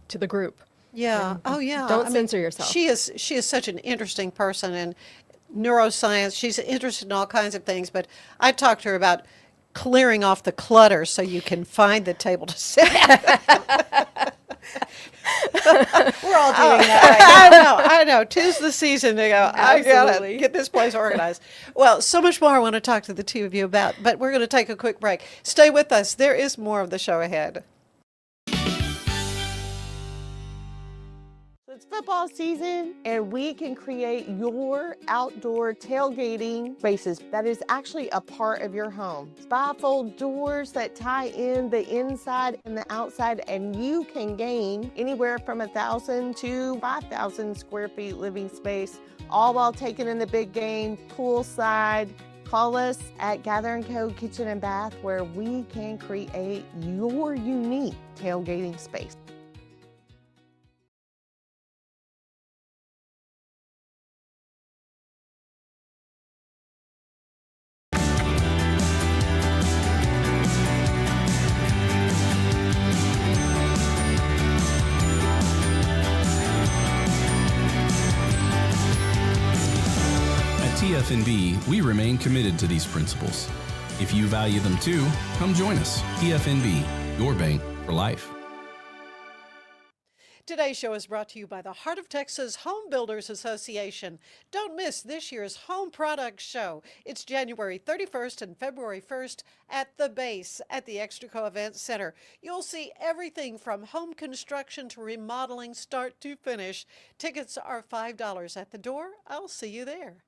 to the group. Yeah. Oh, yeah. Don't I mean, censor yourself. She is such an interesting person in neuroscience. She's interested in all kinds of things. But I talked to her about clearing off the clutter so you can find the table to sit at. We're all doing that right now. I know. 'Tis the season to go, I got to Absolutely. get this place organized. Well, so much more I want to talk to the two of you about, but we're going to take a quick break. Stay with us. There is more of the show ahead. It's football season, and we can create your outdoor tailgating spaces that is actually a part of your home. Bifold doors that tie in the inside and the outside, and you can gain anywhere from 1,000 to 5,000 square feet living space, all while taking in the big game poolside. Call us at Gather & Co. Kitchen and Bath, where we can create your unique tailgating space. At TFNB, we remain committed to these principles. If you value them too, come join us. TFNB, your bank for life. Today's show is brought to you by the Heart of Texas Home Builders Association. Don't miss this year's Home Products Show. It's January 31st and February 1st at the base at the Extraco Event Center. You'll see everything from home construction to remodeling, start to finish. Tickets are $5 at the door. I'll see you there.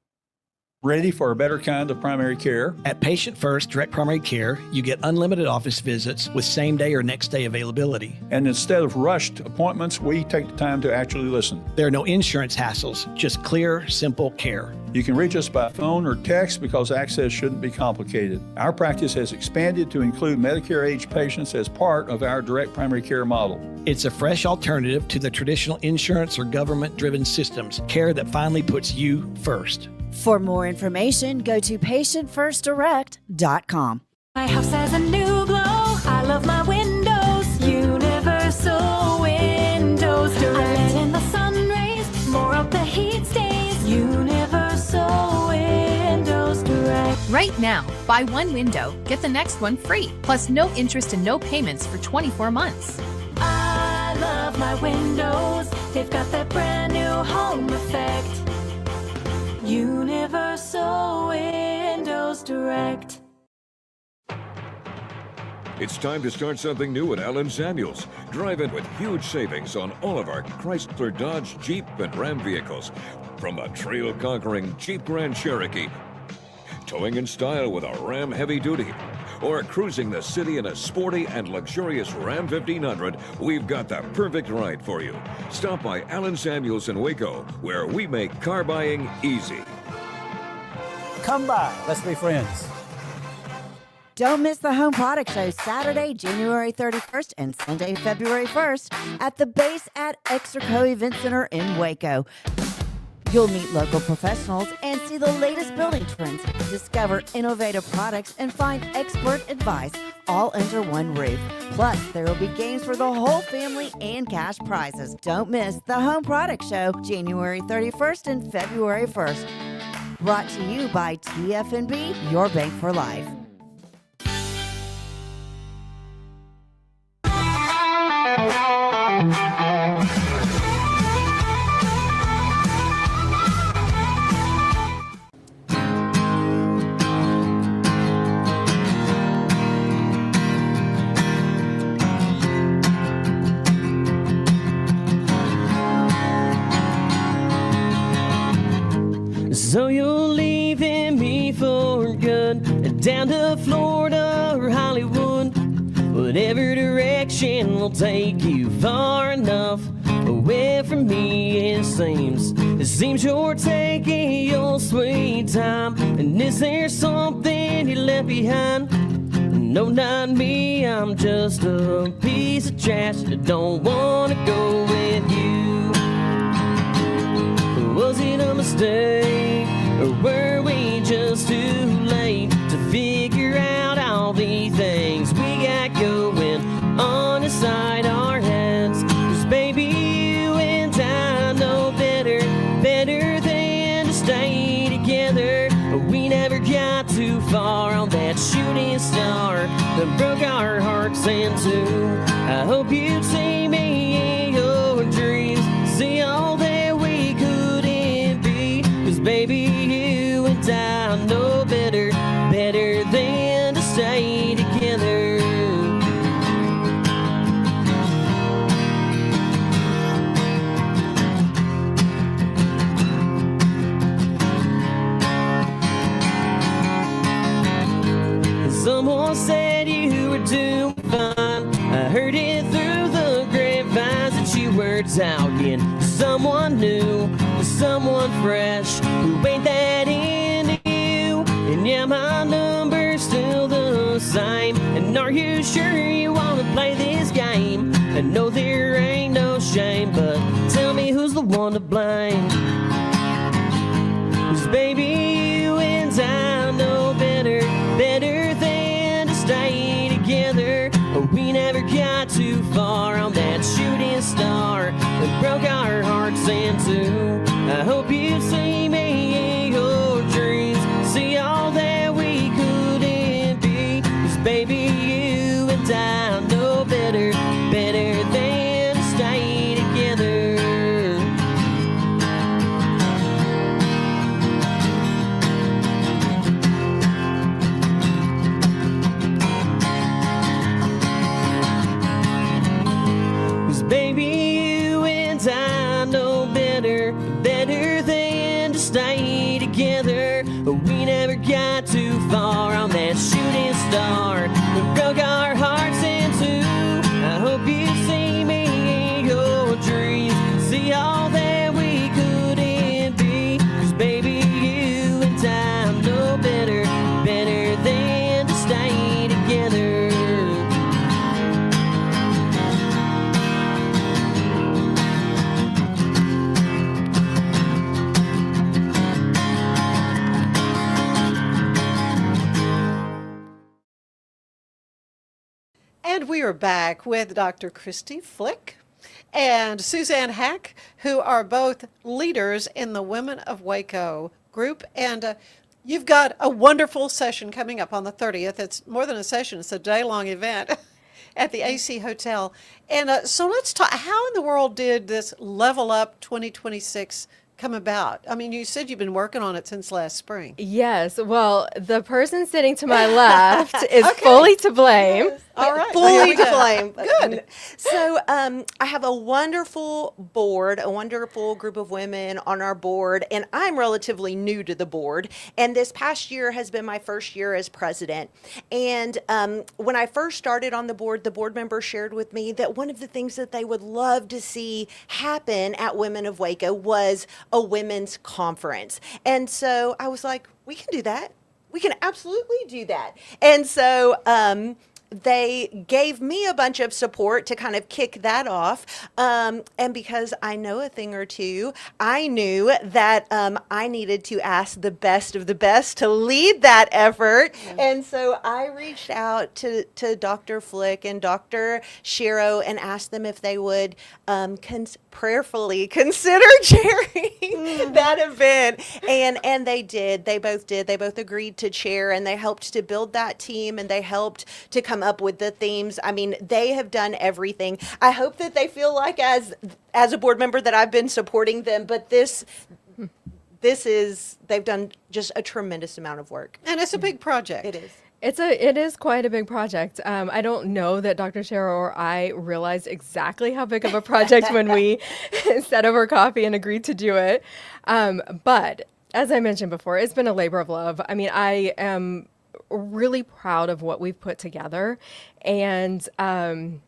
Ready for a better kind of primary care? At Patient First Direct Primary Care, you get unlimited office visits with same-day or next-day availability. And instead of rushed appointments, we take the time to actually listen. There are no insurance hassles, just clear, simple care. You can reach us by phone or text because access shouldn't be complicated. Our practice has expanded to include Medicare-age patients as part of our direct primary care model. It's a fresh alternative to the traditional insurance or government-driven systems, care that finally puts you first. For more information, go to patientfirstdirect.com. My house has a new glow. I love my windows. Universal Windows Direct. I let in the sun rays. More of the heat stays. Universal Windows Direct. Right now, buy one window, get the next one free. Plus no interest and no payments for 24 months. I love my windows. They've got that brand new home effect. Universal Windows Direct. It's time to start something new at Allen Samuels. Drive in with huge savings on all of our Chrysler, Dodge, Jeep, and Ram vehicles. From a trail-conquering Jeep Grand Cherokee, towing in style with a Ram Heavy Duty, or cruising the city in a sporty and luxurious Ram 1500, we've got the perfect ride for you. Stop by Allen Samuels in Waco, where we make car buying easy. Come by. Let's be friends. Don't miss the Home Product Show Saturday, January 31st and Sunday, February 1st at the base at Extraco Event Center in Waco. You'll meet local professionals and see the latest building trends, discover innovative products, and find expert advice all under one roof. Plus, there will be games for the whole family and cash prizes. Don't miss the Home Product Show, January 31st and February 1st. Brought to you by TFNB, your bank for life. So you're leaving me for good, down to Florida or Hollywood. Whatever direction will take you far enough away from me, it seems. It seems you're taking your sweet time. And is there something you left behind? No, not me, I'm just a piece of trash that don't wanna go with you. Was it a mistake, or were we just too late to figure out all the things we got going on inside our heads? 'Cause baby, you and I know better than to stay together. We never got too far on that shooting star that broke our hearts in two. I hope you'd see me in your dreams, see all that we couldn't be. 'Cause baby, you and I know better than to stay together. Someone said you were doing fine. I heard it through the grapevines that you were talking to someone new, to someone fresh who ain't that into you. And yeah, my number's still the same. And are you sure you want to play this game? I know there ain't no shame, but tell me who's the one to blame. 'Cause baby, you and I know better than to stay together. We never got too far on that shooting star that broke our hearts in two. I hope you see me in your dreams, see all that we couldn't be. 'Cause baby, you and I know better than to stay together. Baby, you and I know better than to stay together. We never got too far on that shooting star that broke our hearts in two. I hope you see me in your dreams, see all that we couldn't be. 'Cause baby, you and I know better than to stay together. And we are back with Dr. Christy Flick and Suzanne Hack, who are both leaders in the Women of Waco group. And you've got a wonderful session coming up on the 30th. It's more than a session, it's a day-long event at the AC Hotel. And so let's talk, how in the world did this Level Up 2026 come about? I mean, you said you've been working on it since last spring. Yes. Well, the person sitting to my left is fully to blame. Yes. All right. Fully to blame. Good. So I have a wonderful board, a wonderful group of women on our board, and I'm relatively new to the board. And this past year has been my first year as president. And when I first started on the board members shared with me that one of the things that they would love to see happen at Women of Waco was a women's conference. And so I was like, we can do that. We can absolutely do that. And so they gave me a bunch of support to kind of kick that off. And because I know a thing or two, I knew that I needed to ask the best of the best to lead that effort. And so I reached out to Dr. Flick and Dr. Shiro and asked them if they would prayerfully consider chairing that event. And they did. They both did. They both agreed to chair, and they helped to build that team, and they helped to come up with the themes. I mean, they have done everything. I hope that they feel like as a board member that I've been supporting them, but this is, they've done just a tremendous amount of work. And it's a big project. It is. It is quite a big project. I don't know that Dr. Shero or I realized exactly how big of a project when we sat over coffee and agreed to do it. But as I mentioned before, it's been a labor of love. I mean, I am really proud of what we've put together. And I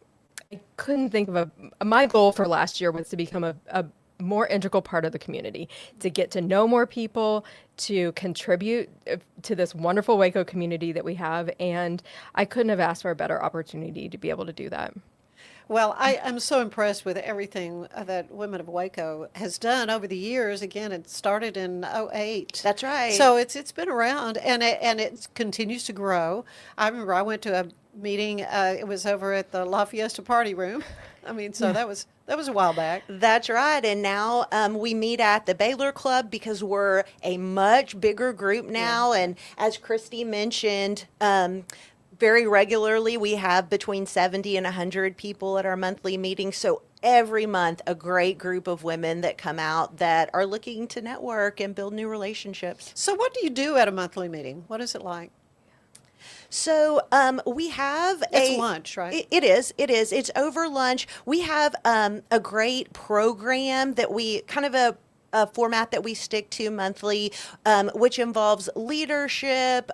couldn't think of my goal for last year was to become a more integral part of the community, to get to know more people, to contribute to this wonderful Waco community that we have. And I couldn't have asked for a better opportunity to be able to do that. Well, I am so impressed with everything that Women of Waco has done over the years. Again, it started in 2008. That's right. So it's been around, and it continues to grow. I remember I went to a meeting. It was over at the La Fiesta Party Room. I mean, so that was a while back. That's right. And now we meet at the Baylor Club because we're a much bigger group now. Yeah. And as Christy mentioned, very regularly we have between 70 and 100 people at our monthly meetings. So every month, a great group of women that come out that are looking to network and build new relationships. So what do you do at a monthly meeting? What is it like? So we have it's lunch, right? It is. It's over lunch. We have a great program that we kind of a format that we stick to monthly, which involves leadership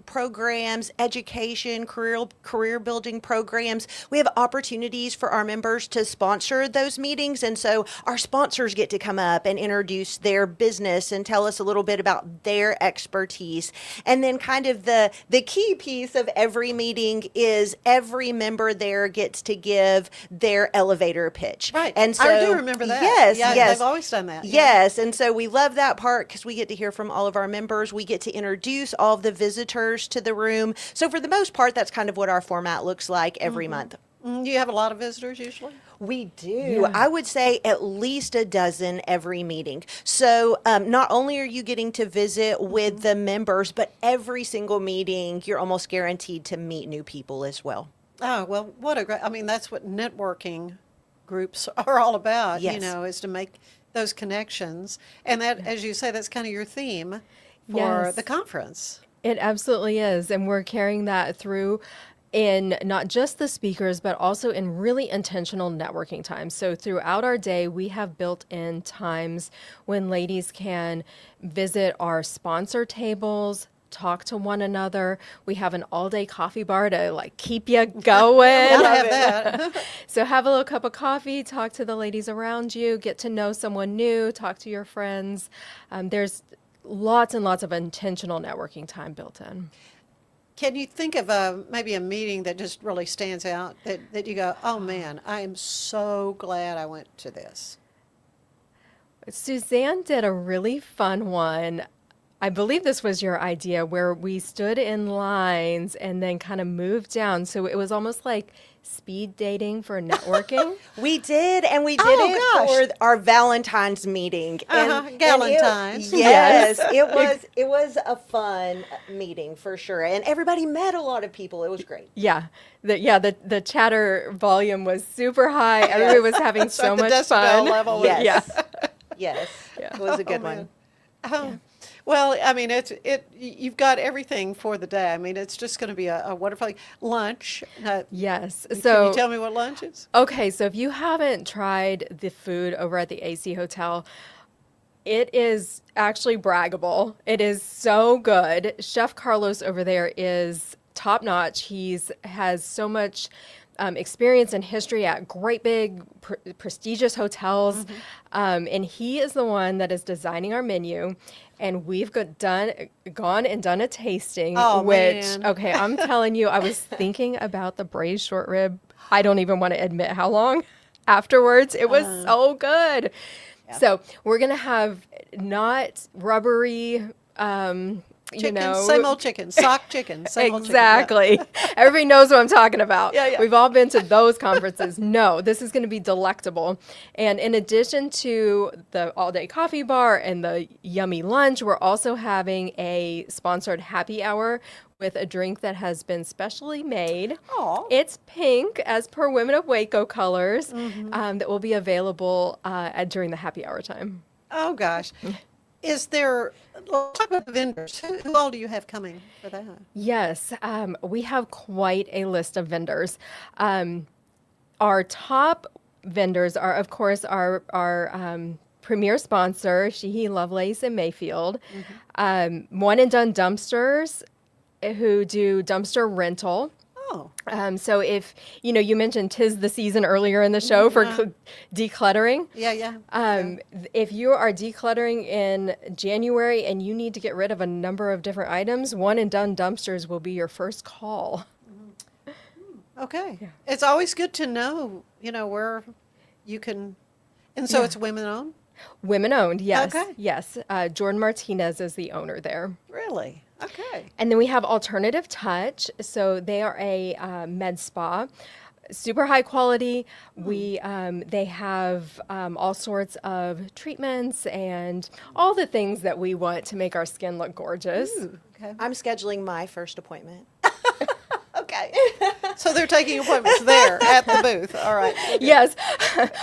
programs, education, career building programs. We have opportunities for our members to sponsor those meetings, and so our sponsors get to come up and introduce their business and tell us a little bit about their expertise. And then kind of the key piece of every meeting is every member there gets to give their elevator pitch. Right. And so I do remember that. Yes, yeah, yes. They've always done that. Yes, and so we love that part because we get to hear from all of our members. We get to introduce all of the visitors to the room. So for the most part, that's kind of what our format looks like every month. Do you have a lot of visitors usually? We do. Yeah. I would say at least a dozen every meeting. So not only are you getting to visit with the members, but every single meeting, you're almost guaranteed to meet new people as well. Oh, well, what a great, I mean, that's what networking groups are all about, Yes. you know, is to make those connections. And that, as you say, that's kind of your theme for Yes. the conference. It absolutely is. And we're carrying that through in not just the speakers, but also in really intentional networking times. So throughout our day, we have built in times when ladies can visit our sponsor tables, talk to one another. We have an all-day coffee bar to like keep you going. I have that. So have a little cup of coffee, talk to the ladies around you, get to know someone new, talk to your friends. There's lots and lots of intentional networking time built in. Can you think of maybe a meeting that just really stands out that you go, oh man, I am so glad I went to this? Suzanne did a really fun one. I believe this was your idea, where we stood in lines and then kind of moved down. So it was almost like speed dating for networking. We did, and we did it for our Valentine's meeting. Valentine's. Yes, it was a fun meeting for sure, and everybody met a lot of people. It was great. Yeah, the chatter volume was super high. Everybody was having so much fun. Level was, Yes, yes, it was a good one. Well, I mean, you've got everything for the day. I mean, it's just going to be a wonderful lunch. Yes. Can So you tell me what lunch is? Okay, so if you haven't tried the food over at the AC Hotel, it is actually braggable. It is so good. Chef Carlos over there is top notch. Has so much experience and history at great big prestigious hotels. And he is the one that is designing our menu. And we've gone and done a tasting, Man. okay, I'm telling you, I was thinking about the braised short rib. I don't even want to admit how long afterwards. It was so good. Yeah. So we're going to have not rubbery, Chicken, same old chicken, sock chicken, same old chicken. Exactly. Yeah. Everybody knows what I'm talking about. Yeah. We've all been to those conferences. No, this is going to be delectable. And in addition to the all-day coffee bar and the yummy lunch, we're also having a sponsored happy hour with a drink that has been specially made. Aww. It's pink, as per Women of Waco colors, that will be available during the happy hour time. Oh, gosh. Is there, let's talk about the vendors. Who all do you have coming for that? Yes, we have quite a list of vendors. Our top vendors are, of course, our premier sponsor, Sheehy Lovelace in Mayfield. One and Done Dumpsters, who do dumpster rental. So if, you mentioned 'tis the season earlier in the show for decluttering. If you are decluttering in January and you need to get rid of a number of different items, One and Done Dumpsters will be your first call. Okay. Yeah. It's always good to know, where you can, and so it's women owned? Women owned, yes. Okay. Yes. Jordan Martinez is the owner there. Really? Okay. And then we have Alternative Touch. So they are a med spa, super high quality. They have all sorts of treatments and all the things that we want to make our skin look gorgeous. Okay. I'm scheduling my first appointment. Okay. So they're taking appointments there at the booth. All right. Yes.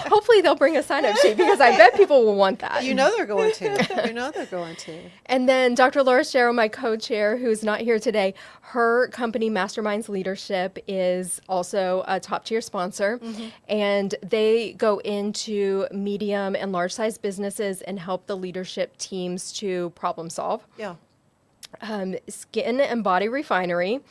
Hopefully they'll bring a sign-up sheet because I bet people will want that. They're going to. And then Dr. Laura Sharrow, my co-chair, who's not here today, her company, Masterminds Leadership, is also a top-tier sponsor. And they go into medium and large-sized businesses and help the leadership teams to problem solve. Yeah. Skin and Body Refinery.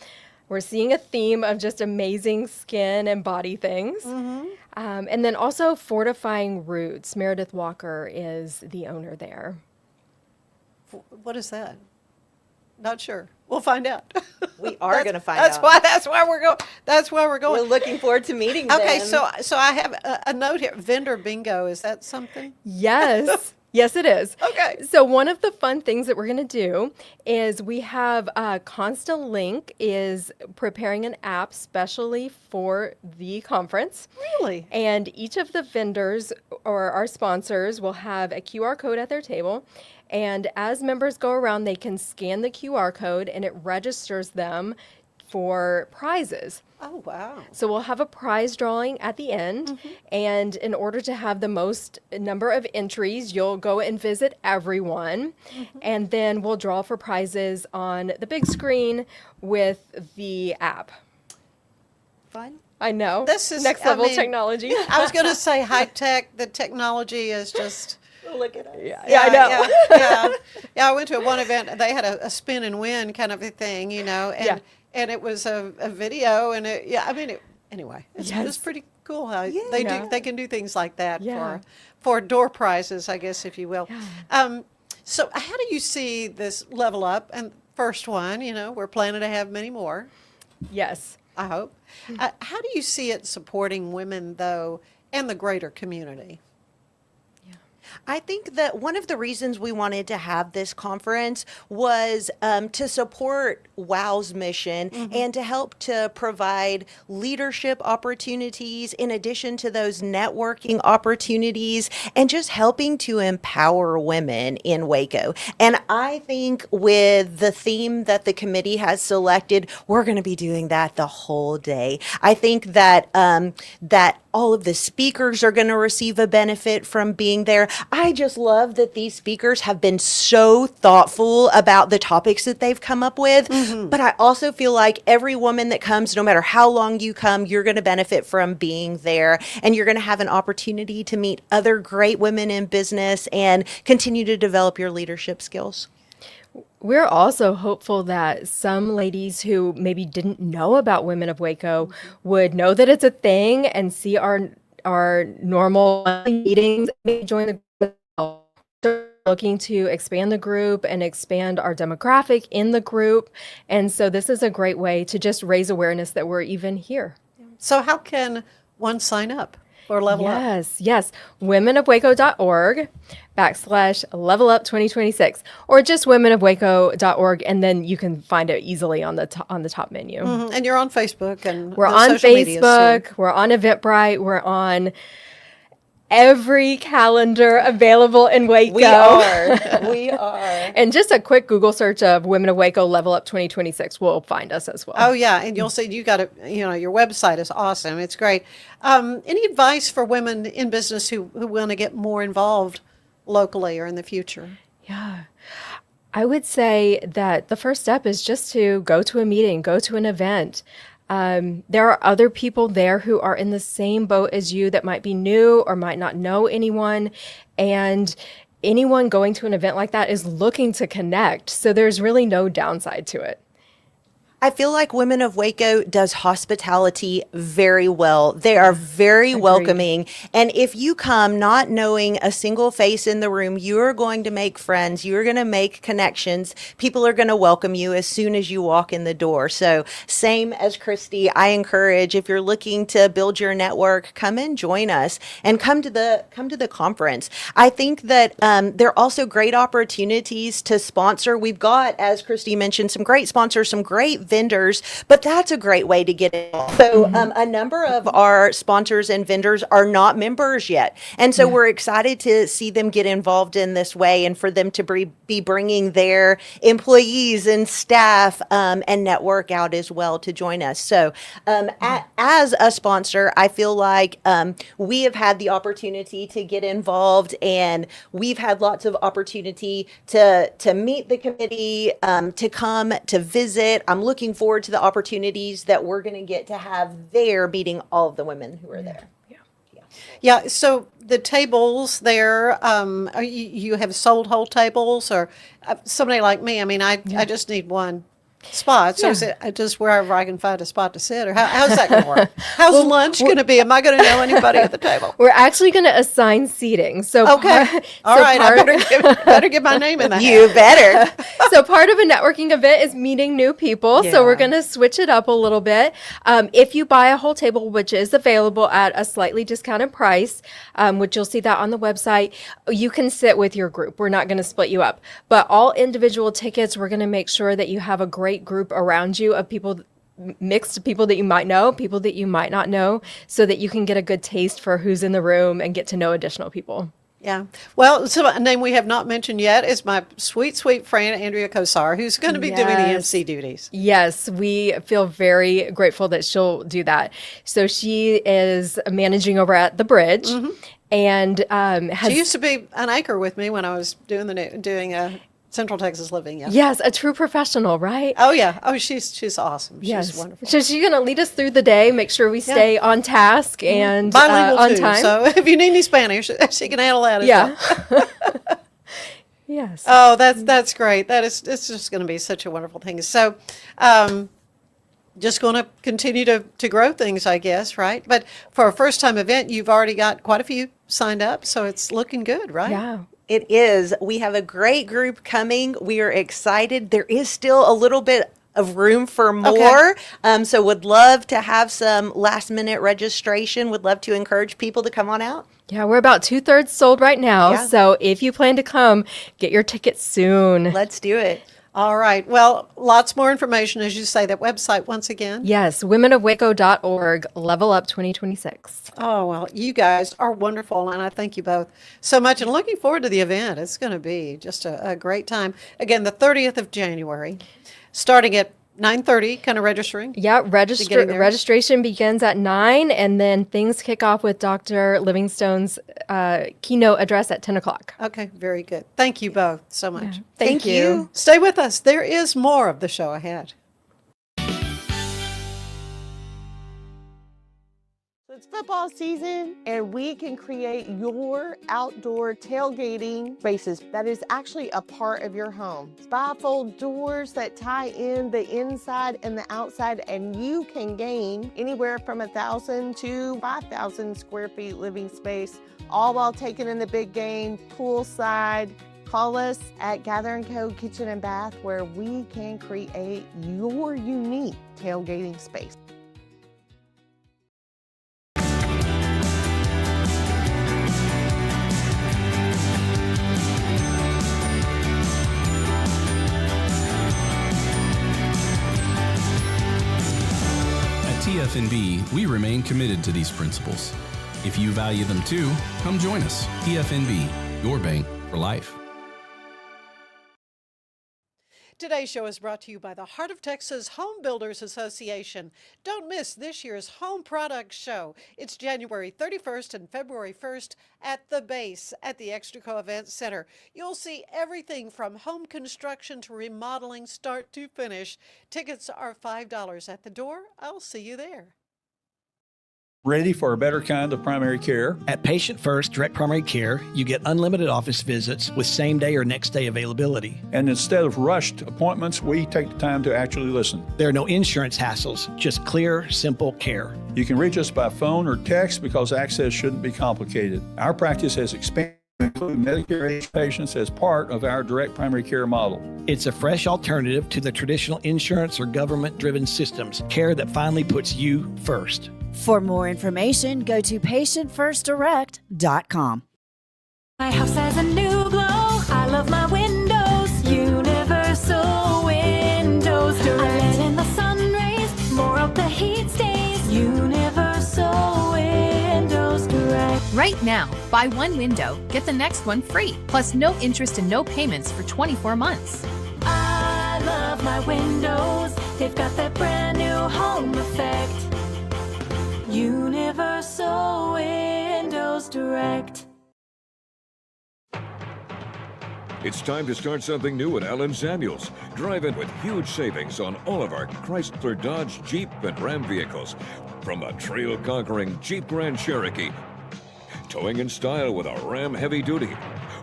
We're seeing a theme of just amazing skin and body things. And then also Fortifying Roots. Meredith Walker is the owner there. What is that? Not sure. We'll find out. We are going to find out. That's why we're going. That's why we're going. We're looking forward to meeting them. Okay, so I have a note here. Vendor bingo. Is that something? Yes. Yes, it is. Okay. So one of the fun things that we're going to do is we have Constant Link is preparing an app specially for the conference. Really? And each of the vendors or our sponsors will have a QR code at their table. And as members go around, they can scan the QR code and it registers them for prizes. Oh, wow. So we'll have a prize drawing at the end. And in order to have the most number of entries, you'll go and visit everyone. And then we'll draw for prizes on the big screen with the app. Fine. I know. This is next level technology. I was going to say high tech. The technology is just... Look at us. Yeah, I know. Yeah, I went to one event. They had a spin and win kind of a thing, and it was a video, and anyway, it's pretty cool how they can do things like that for door prizes, I guess, if you will. So how do you see this level up? And first one, we're planning to have many more. Yes, I hope. How do you see it supporting women though, and the greater community? I think that one of the reasons we wanted to have this conference was to support WOW's mission and to help to provide leadership opportunities in addition to those networking opportunities and just helping to empower women in Waco. And I think with the theme that the committee has selected, we're going to be doing that the whole day. I think that that all of the speakers are going to receive a benefit from being there. I just love that these speakers have been so thoughtful about the topics that they've come up with. But I also feel like every woman that comes, no matter how long you come, you're going to benefit from being there. And you're going to have an opportunity to meet other great women in business and continue to develop your leadership skills. We're also hopeful that some ladies who maybe didn't know about Women of Waco would know that it's a thing and see our normal meetings, maybe join the group. We're looking to expand the group and expand our demographic in the group. And so this is a great way to just raise awareness that we're even here. So how can one sign up for Level Up? Yes. womenofwaco.org/level up 2026, or just womenofwaco.org, and then you can find it easily on the top menu. And you're on Facebook and We're the on social medias, Facebook, too. we're on Eventbrite, we're on every calendar available in Waco. We are. We are. And just a quick Google search of Women of Waco Level Up 2026 will find us as well. Oh, yeah. And you'll see you got it. You know, your website is awesome. It's great. Any advice for women in business who want to get more involved locally or in the future? Yeah. I would say that the first step is just to go to a meeting, go to an event. There are other people there who are in the same boat as you that might be new or might not know anyone. And anyone going to an event like that is looking to connect. So there's really no downside to it. I feel like Women of Waco does hospitality very well. They are very welcoming. And if you come not knowing a single face in the room, you're going to make friends. You're going to make connections. People are going to welcome you as soon as you walk in the door. So same as Christy, I encourage, if you're looking to build your network, come and join us and come to the conference. I think that there are also great opportunities to sponsor. We've got, as Christy mentioned, some great sponsors, some great vendors, but that's a great way to get involved. So a number of our sponsors and vendors are not members yet. And so we're excited to see them get involved in this way and for them to be bringing their employees and staff and network out as well to join us. So as a sponsor, I feel like we have had the opportunity to get involved, and we've had lots of opportunity to meet the committee, to come to visit. I'm looking forward to the opportunities that we're going to get to have there, meeting all of the women who are there. Yeah, so the tables there, you have sold whole tables, or somebody like me, I mean, I just need one spot. So is it just wherever I can find a spot to sit, or how's that going to work? How's lunch going to be? Am I going to know anybody at the table? We're actually going to assign seating. So okay, all right, I better get my name in that. You better. So part of a networking event is meeting new people. Yeah. So we're going to switch it up a little bit. If you buy a whole table, which is available at a slightly discounted price, which you'll see that on the website, you can sit with your group. We're not going to split you up. But all individual tickets, we're going to make sure that you have a great group around you of people, mixed people that you might know, people that you might not know, so that you can get a good taste for who's in the room and get to know additional people. Yeah. Well, so a name we have not mentioned yet is my sweet, sweet friend, Andrea Kosar, who's going to be doing the MC duties. Yes, we feel very grateful that she'll do that. So she is managing over at the Bridge, and she used to be an anchor with me when I was doing a Central Texas Living. Yeah. Yes, a true professional, right? Oh yeah. Oh, she's awesome. Yes. She's wonderful. So she's going to lead us through the day, make sure we stay on task and bilingual on too. time. So if you need any Spanish, she can handle that as well. Yes. Oh, that's great. It's just going to be such a wonderful thing. So, just going to continue to grow things, I guess, right? But for a first time event, you've already got quite a few signed up, so it's looking good, right? Yeah. It is. We have a great group coming. We are excited. There is still a little bit of room for more. So would love to have some last minute registration. Would love to encourage people to come on out. Yeah, we're about 2/3 sold right now. Yeah. So if you plan to come, get your tickets soon. Let's do it. All right. Well, lots more information, as you say, that website once again. Yes, womenofwaco.org, level up 2026. Oh, well, you guys are wonderful, and I thank you both so much, and looking forward to the event. It's going to be just a great time. Again, the 30th of January, starting at 9:30, kind of registering. Yeah, registration begins at 9, and then things kick off with Dr. Livingstone's keynote address at 10 o'clock. Okay, very good. Thank you both so much. Yeah, thank you. Stay with us. There is more of the show ahead. It's football season, and we can create your outdoor tailgating spaces that is actually a part of your home. Bifold doors that tie in the inside and the outside, and you can gain anywhere from 1,000 to 5,000 square feet living space, all while taking in the big game, poolside. Call us at Gather & Co. Kitchen and Bath, where we can create your unique tailgating space. At TFNB, we remain committed to these principles. If you value them too, come join us. TFNB, your bank for life. Today's show is brought to you by the Heart of Texas Home Builders Association. Don't miss this year's Home Products Show. It's January 31st and February 1st at the base at the Extraco Event Center. You'll see everything from home construction to remodeling, start to finish. Tickets are $5 at the door. I'll see you there. Ready for a better kind of primary care? At Patient First Direct Primary Care, you get unlimited office visits with same-day or next-day availability. And instead of rushed appointments, we take the time to actually listen. There are no insurance hassles, just clear, simple care. You can reach us by phone or text because access shouldn't be complicated. Our practice has expanded to include Medicare-age patients as part of our direct primary care model. It's a fresh alternative to the traditional insurance or government-driven systems, care that finally puts you first. For more information, go to patientfirstdirect.com. My house has a new glow. I love my windows. Universal Windows Direct. I let in the sun rays. More of the heat stays. Universal Windows Direct. Right now, buy one window, get the next one free. Plus no interest and no payments for 24 months. I love my windows. They've got that brand new home effect. Universal Windows Direct. It's time to start something new at Allen Samuels. Drive in with huge savings on all of our Chrysler, Dodge, Jeep, and Ram vehicles. From a trail-conquering Jeep Grand Cherokee, towing in style with a Ram Heavy Duty,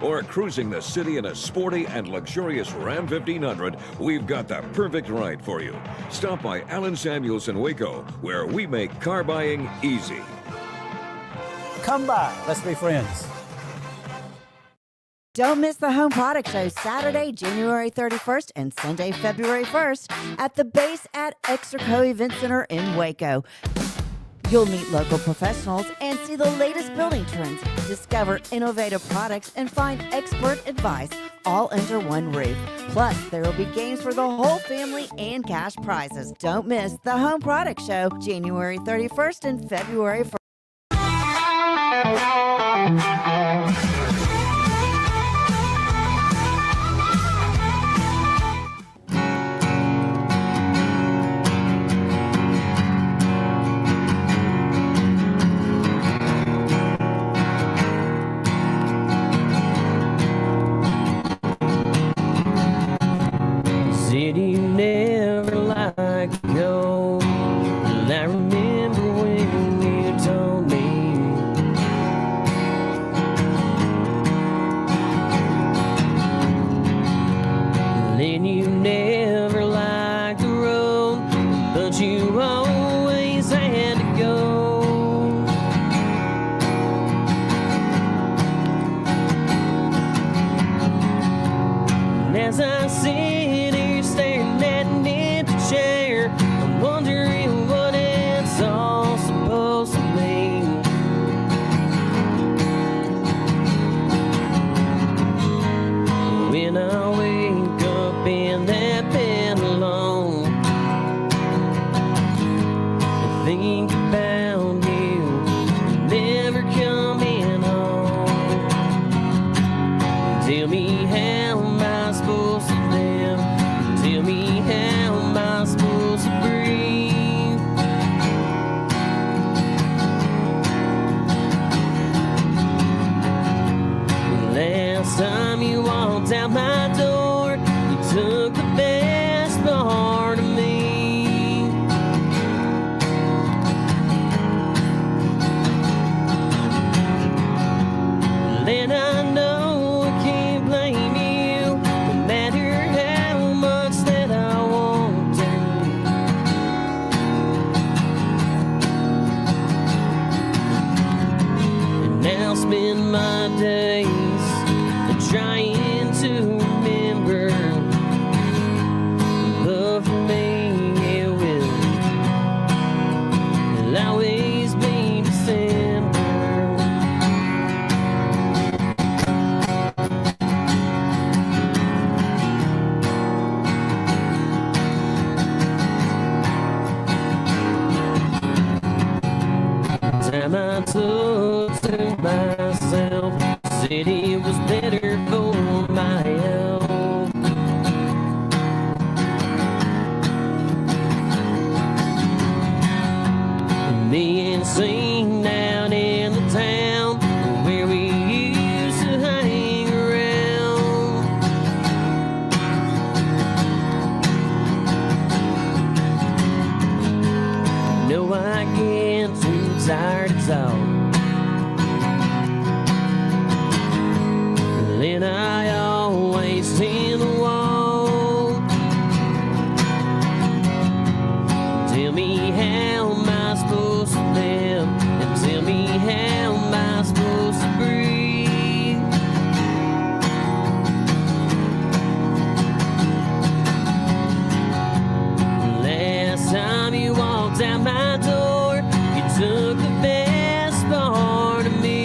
or cruising the city in a sporty and luxurious Ram 1500, we've got the perfect ride for you. Stop by Allen Samuels in Waco, where we make car buying easy. Come by, let's be friends. Don't miss the Home Product Show Saturday, January 31st and Sunday, February 1st at the base at Extraco Event Center in Waco. You'll meet local professionals and see the latest building trends, discover innovative products, and find expert advice all under one roof. Plus, there will be games for the whole family and cash prizes. Don't miss the Home Product Show, January 31st and February 1st. Said you never like to go, and I remember when you told me. Then you never liked the road, but you always had to go. And as I sit here staring at an empty chair, I'm wondering what it's all supposed to mean. When I wake up in that bed alone and think about you never coming home, tell me how am I supposed to live? Tell me how am I supposed to breathe? Last time you walked out my door, you took the best part of me. spend my days trying to remember love for me, it will always be December. Time I took to myself, said it was better for my health. Being seen out in the town where we used to hang around. No, I get too tired to talk. Then I always tend to walk. Tell me how am I supposed to live, and tell me how am I supposed to breathe. Last time you walked out my door, you took the best part of me.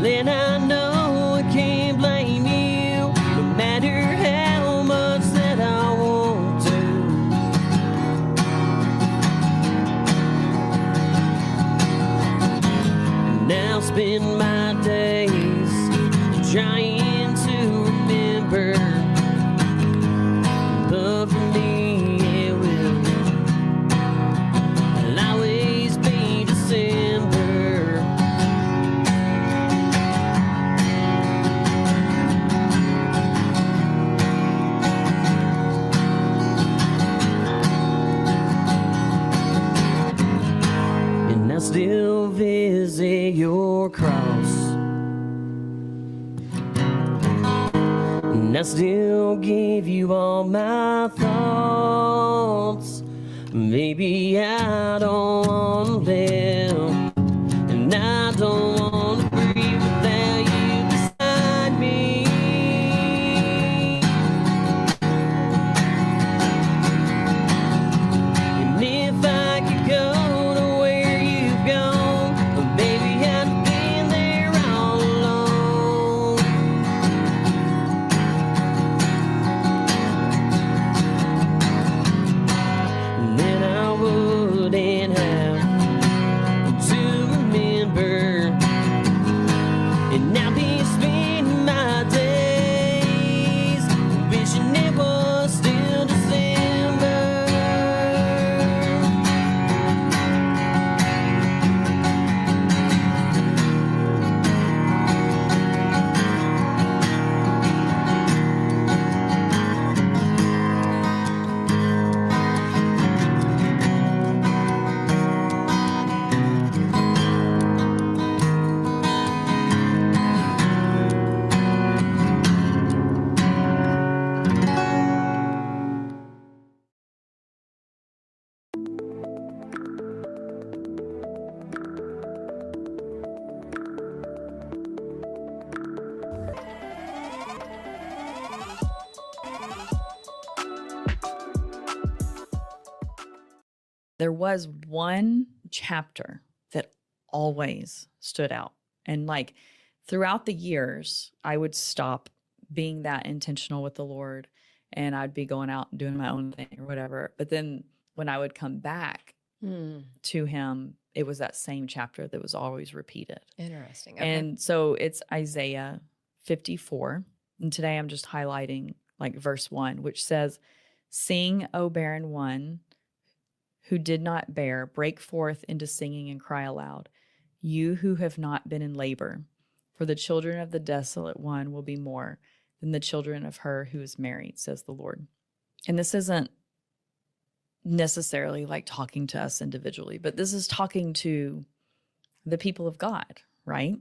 Then I know I can't blame you, no matter how much that I want to. Now spend my days trying to remember love for me, it will always be December. And I still visit your cross, and I still give you all my thoughts. Maybe I don't want to live, and I don't want to breathe without you beside me. And if I could go to where you've gone, baby, I'd been there all along. And then I wouldn't have to remember, and I'll be spending my days wishing it was still December. There was one chapter that always stood out. And like throughout the years, I would stop being that intentional with the Lord and I'd be going out and doing my own thing or whatever. But then when I would come back to Him, it was that same chapter that was always repeated. Interesting. Okay. And so it's Isaiah 54. And today I'm just highlighting like verse 1, which says, "Sing, O barren one who did not bear, break forth into singing and cry aloud, you who have not been in labor, for the children of the desolate one will be more than the children of her who is married, says the Lord." And this isn't necessarily like talking to us individually, but this is talking to the people of God, right?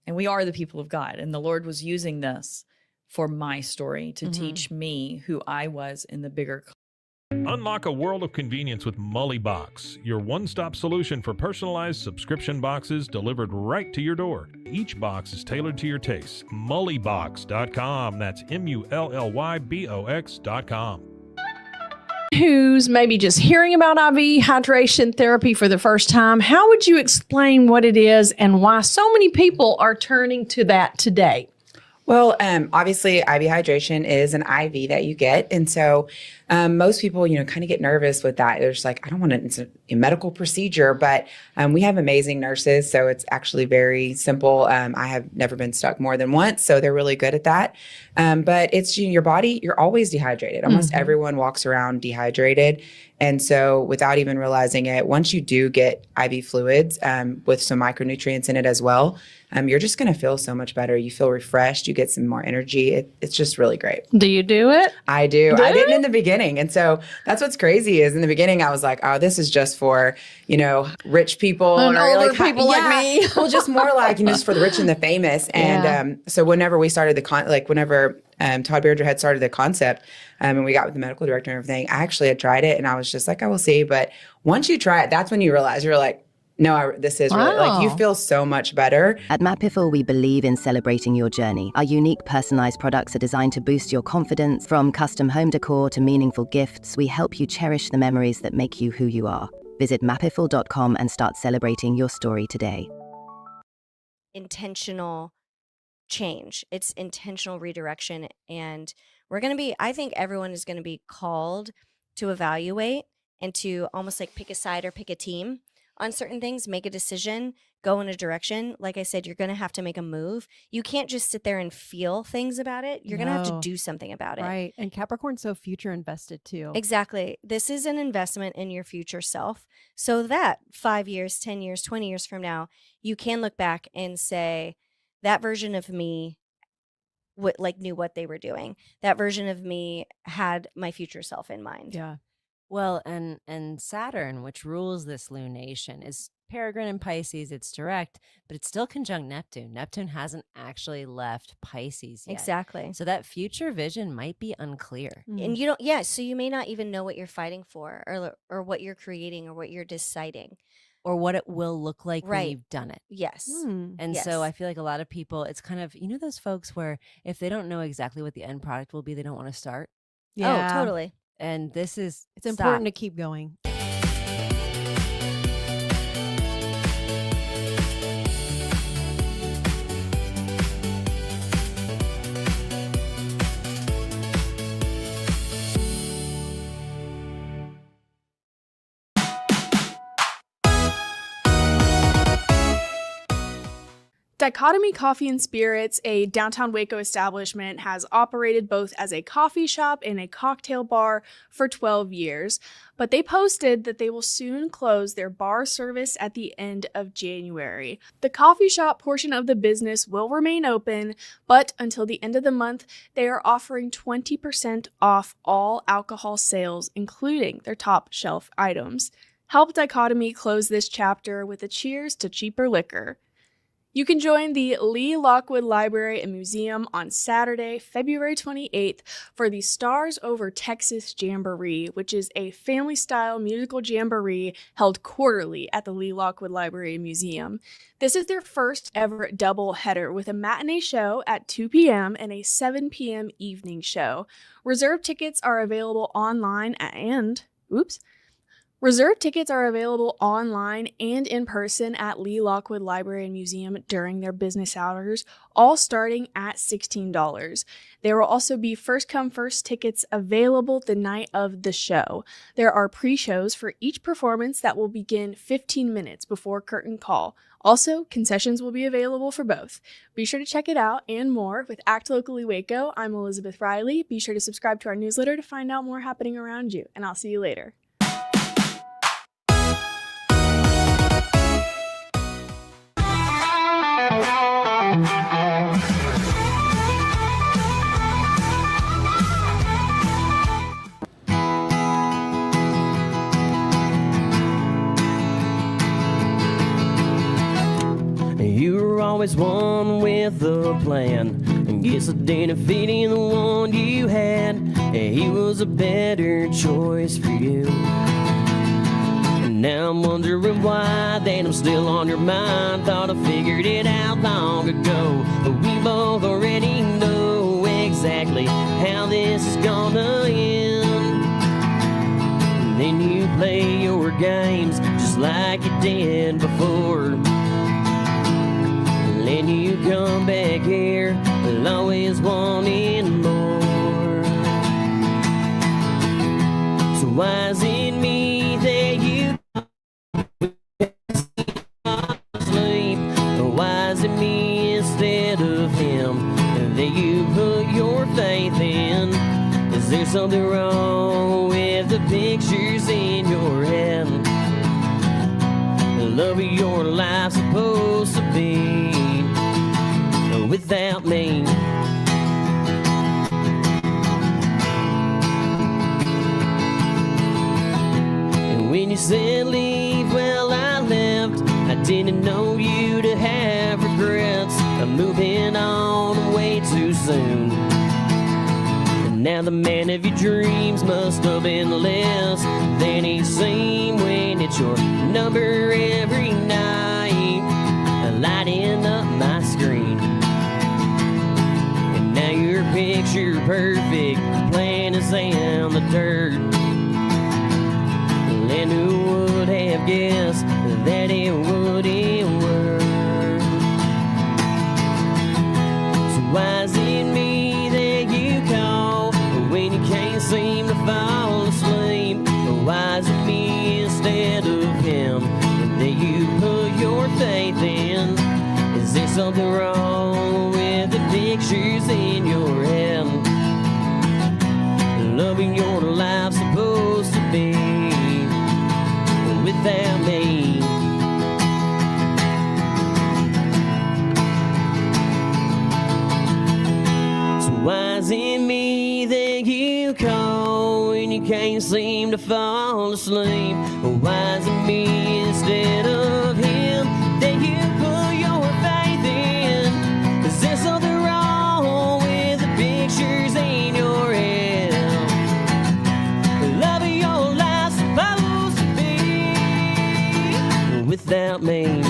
And we are the people of God. And the Lord was using this for my story to teach me who I was in the bigger Unlock a world of convenience with Mully Box, your one-stop solution for personalized subscription boxes delivered right to your door. Each box is tailored to your taste. Mullybox.com. That's MULLYBOX.com. Who's maybe just hearing about IV hydration therapy for the first time, how would you explain what it is and why so many people are turning to that today? Well, obviously, IV hydration is an IV that you get. And so most people, kind of get nervous with that. They're just like, I don't want it's a medical procedure, but we have amazing nurses. So it's actually very simple. I have never been stuck more than once. So they're really good at that. But it's your body, you're always dehydrated. Almost everyone walks around dehydrated. And so without even realizing it, once you do get IV fluids with some micronutrients in it as well, you're just going to feel so much better. You feel refreshed. You get some more energy. It's just really great. Do you do it? I do. I didn't in the beginning. And so that's what's crazy is in the beginning, I was like, oh, this is just for, rich people. And or older people like me. Well, just more like, just for the rich and the famous. And so whenever we started whenever Todd Bearger had started the concept and we got with the medical director and everything, I actually had tried it and I was just like, I will see. But once you try it, that's when you realize you're like, no, this is really, like, you feel so much better. At Mapiful, we believe in celebrating your journey. Our unique personalized products are designed to boost your confidence. From custom home decor to meaningful gifts, we help you cherish the memories that make you who you are. Visit mapiful.com and start celebrating your story today. Intentional change. It's intentional redirection. And I think everyone is going to be called to evaluate and to almost like pick a side or pick a team on certain things, make a decision, go in a direction. Like I said, you're going to have to make a move. You can't just sit there and feel things about it. You're going to have to do something about it. Right. And Capricorn's so future invested too. Exactly. This is an investment in your future self so that 5 years, 10 years, 20 years from now, you can look back and say, that version of me knew what they were doing. That version of me had my future self in mind. Yeah. Well, and Saturn, which rules this lunation, is peregrine in Pisces. It's direct, but it's still conjunct Neptune. Neptune hasn't actually left Pisces yet. Exactly. So that future vision might be unclear. And so you may not even know what you're fighting for or what you're creating or what you're deciding. Or what it will look like when you've done it. Yes. And so I feel like a lot of people, it's kind of, those folks where if they don't know exactly what the end product will be, they don't want to start. Yeah. Oh, totally. And it's important to keep going. Dichotomy Coffee and Spirits, a downtown Waco establishment, has operated both as a coffee shop and a cocktail bar for 12 years, but they posted that they will soon close their bar service at the end of January. The coffee shop portion of the business will remain open, but until the end of the month, they are offering 20% off all alcohol sales, including their top shelf items. Help Dichotomy close this chapter with a cheers to cheaper liquor. You can join the Lee Lockwood Library and Museum on Saturday, February 28th for the Stars Over Texas Jamboree, which is a family-style musical jamboree held quarterly at the Lee Lockwood Library and Museum. This is their first ever double header with a matinee show at 2 p.m. and a 7 p.m. evening show. Reserve tickets are available online Reserve tickets are available online and in person at Lee Lockwood Library and Museum during their business hours, all starting at $16. There will also be first-come, first tickets available the night of the show. There are pre-shows for each performance that will begin 15 minutes before curtain call. Also, concessions will be available for both. Be sure to check it out and more with Act Locally Waco. I'm Elizabeth Riley. Be sure to subscribe to our newsletter to find out more happening around you, and I'll see you later. You were always one with a plan, and guess I didn't fit in the one one you had, he was a better choice for you. And now I'm wondering why that I'm still on your mind. Thought I figured it out long ago, but we both already know exactly how this is gonna end. And then you play your games just like you did before. Then you come back here, always wanting more. So why is it me that you sleep? Why is it me instead of him that you put your faith in? Is there something wrong with the pictures in your head? The love of your life's supposed to be without me. And when you said leave, well, I left. I didn't know you to have regrets. I'm moving on way too soon. And now the man of your dreams must have been less than he seemed when it's your number every night, lighting up my screen. And now your picture perfect, plain as in the dirt. And who would have guessed that it wouldn't work? So why is it me that you call when you can't seem to fall asleep? Why is it me instead of him that you put your faith in? Is there something wrong with the pictures in your head? Loving your life's supposed to be without me. So why is it me that you call when you can't seem to fall asleep? Why is it me instead of him that you put your faith in? Is there something wrong with the pictures in your head? Love of your life's supposed to be without me.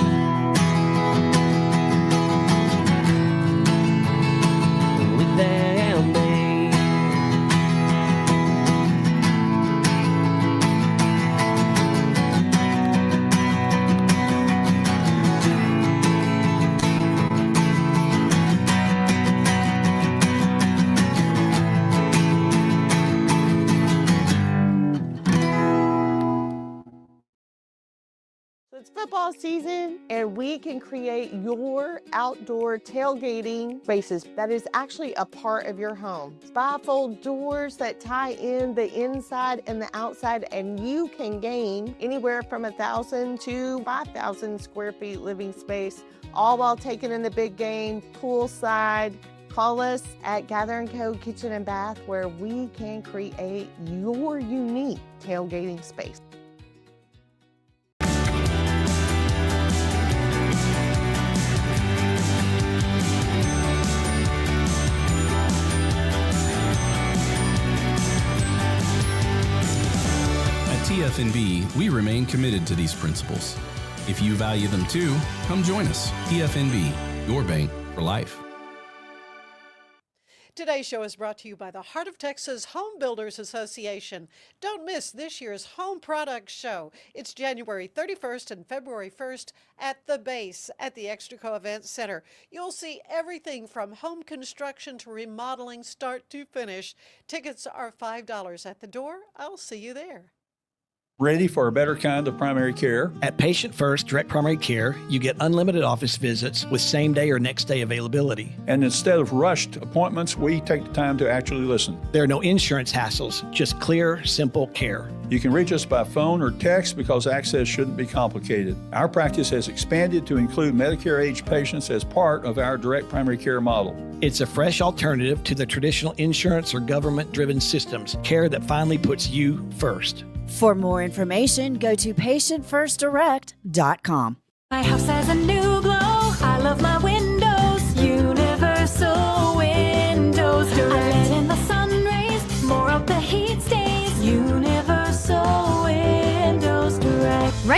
Without me. It's football season, and we can create your outdoor tailgating spaces that is actually a part of your home. Bifold doors that tie in the inside and the outside, and you can gain anywhere from 1,000 to 5,000 square feet living space, all while taking in the big game poolside. Call us at Gather & Co. Kitchen and Bath, where we can create your unique tailgating space. TFNB, we remain committed to these principles. If you value them too, come join us. TFNB, your bank for life. Today's show is brought to you by the Heart of Texas Home Builders Association. Don't miss this year's Home Products Show. It's January 31st and February 1st at the base at the Extraco Event Center. You'll see everything from home construction to remodeling, start to finish. Tickets are $5 at the door. I'll see you there. Ready for a better kind of primary care? At Patient First Direct Primary Care, you get unlimited office visits with same-day or next-day availability. And instead of rushed appointments, we take the time to actually listen. There are no insurance hassles, just clear, simple care. You can reach us by phone or text because access shouldn't be complicated. Our practice has expanded to include Medicare-age patients as part of our direct primary care model. It's a fresh alternative to the traditional insurance or government-driven systems, care that finally puts you first. For more information, go to patientfirstdirect.com. My house has a new glow. I love my windows. Universal Windows Direct. I let in the sun.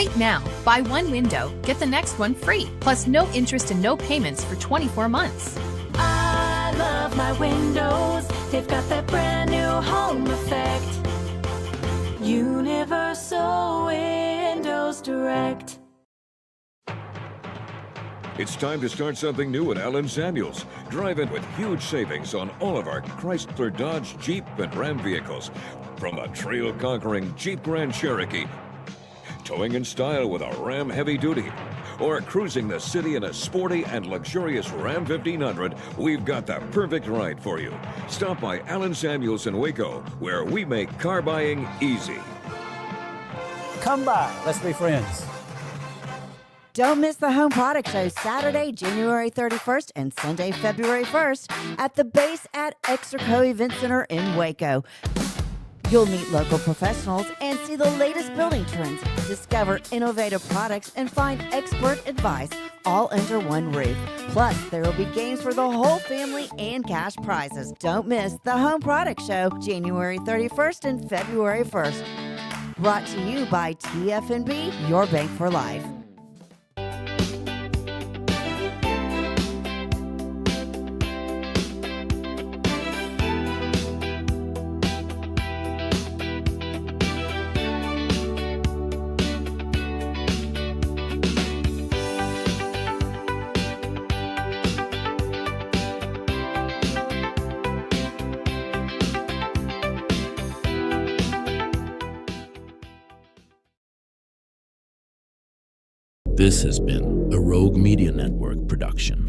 Right now, buy one window, get the next one free. Plus no interest and no payments for 24 months. I love my windows. They've got that brand new home effect. Universal Windows Direct. It's time to start something new at Allen Samuels. Drive in with huge savings on all of our Chrysler, Dodge, Jeep, and Ram vehicles. From a trail-conquering Jeep Grand Cherokee, towing in style with a Ram Heavy Duty, or cruising the city in a sporty and luxurious Ram 1500, we've got the perfect ride for you. Stop by Allen Samuels in Waco, where we make car buying easy. Come by. Let's be friends. Don't miss the Home Product Show Saturday, January 31st and Sunday, February 1st at the base at Extraco Event Center in Waco. You'll meet local professionals and see the latest building trends, discover innovative products, and find expert advice all under one roof. Plus, there will be games for the whole family and cash prizes. Don't miss the Home Product Show January 31st and February 1st. Brought to you by TFNB, your bank for life. This has been a Rogue Media Network production.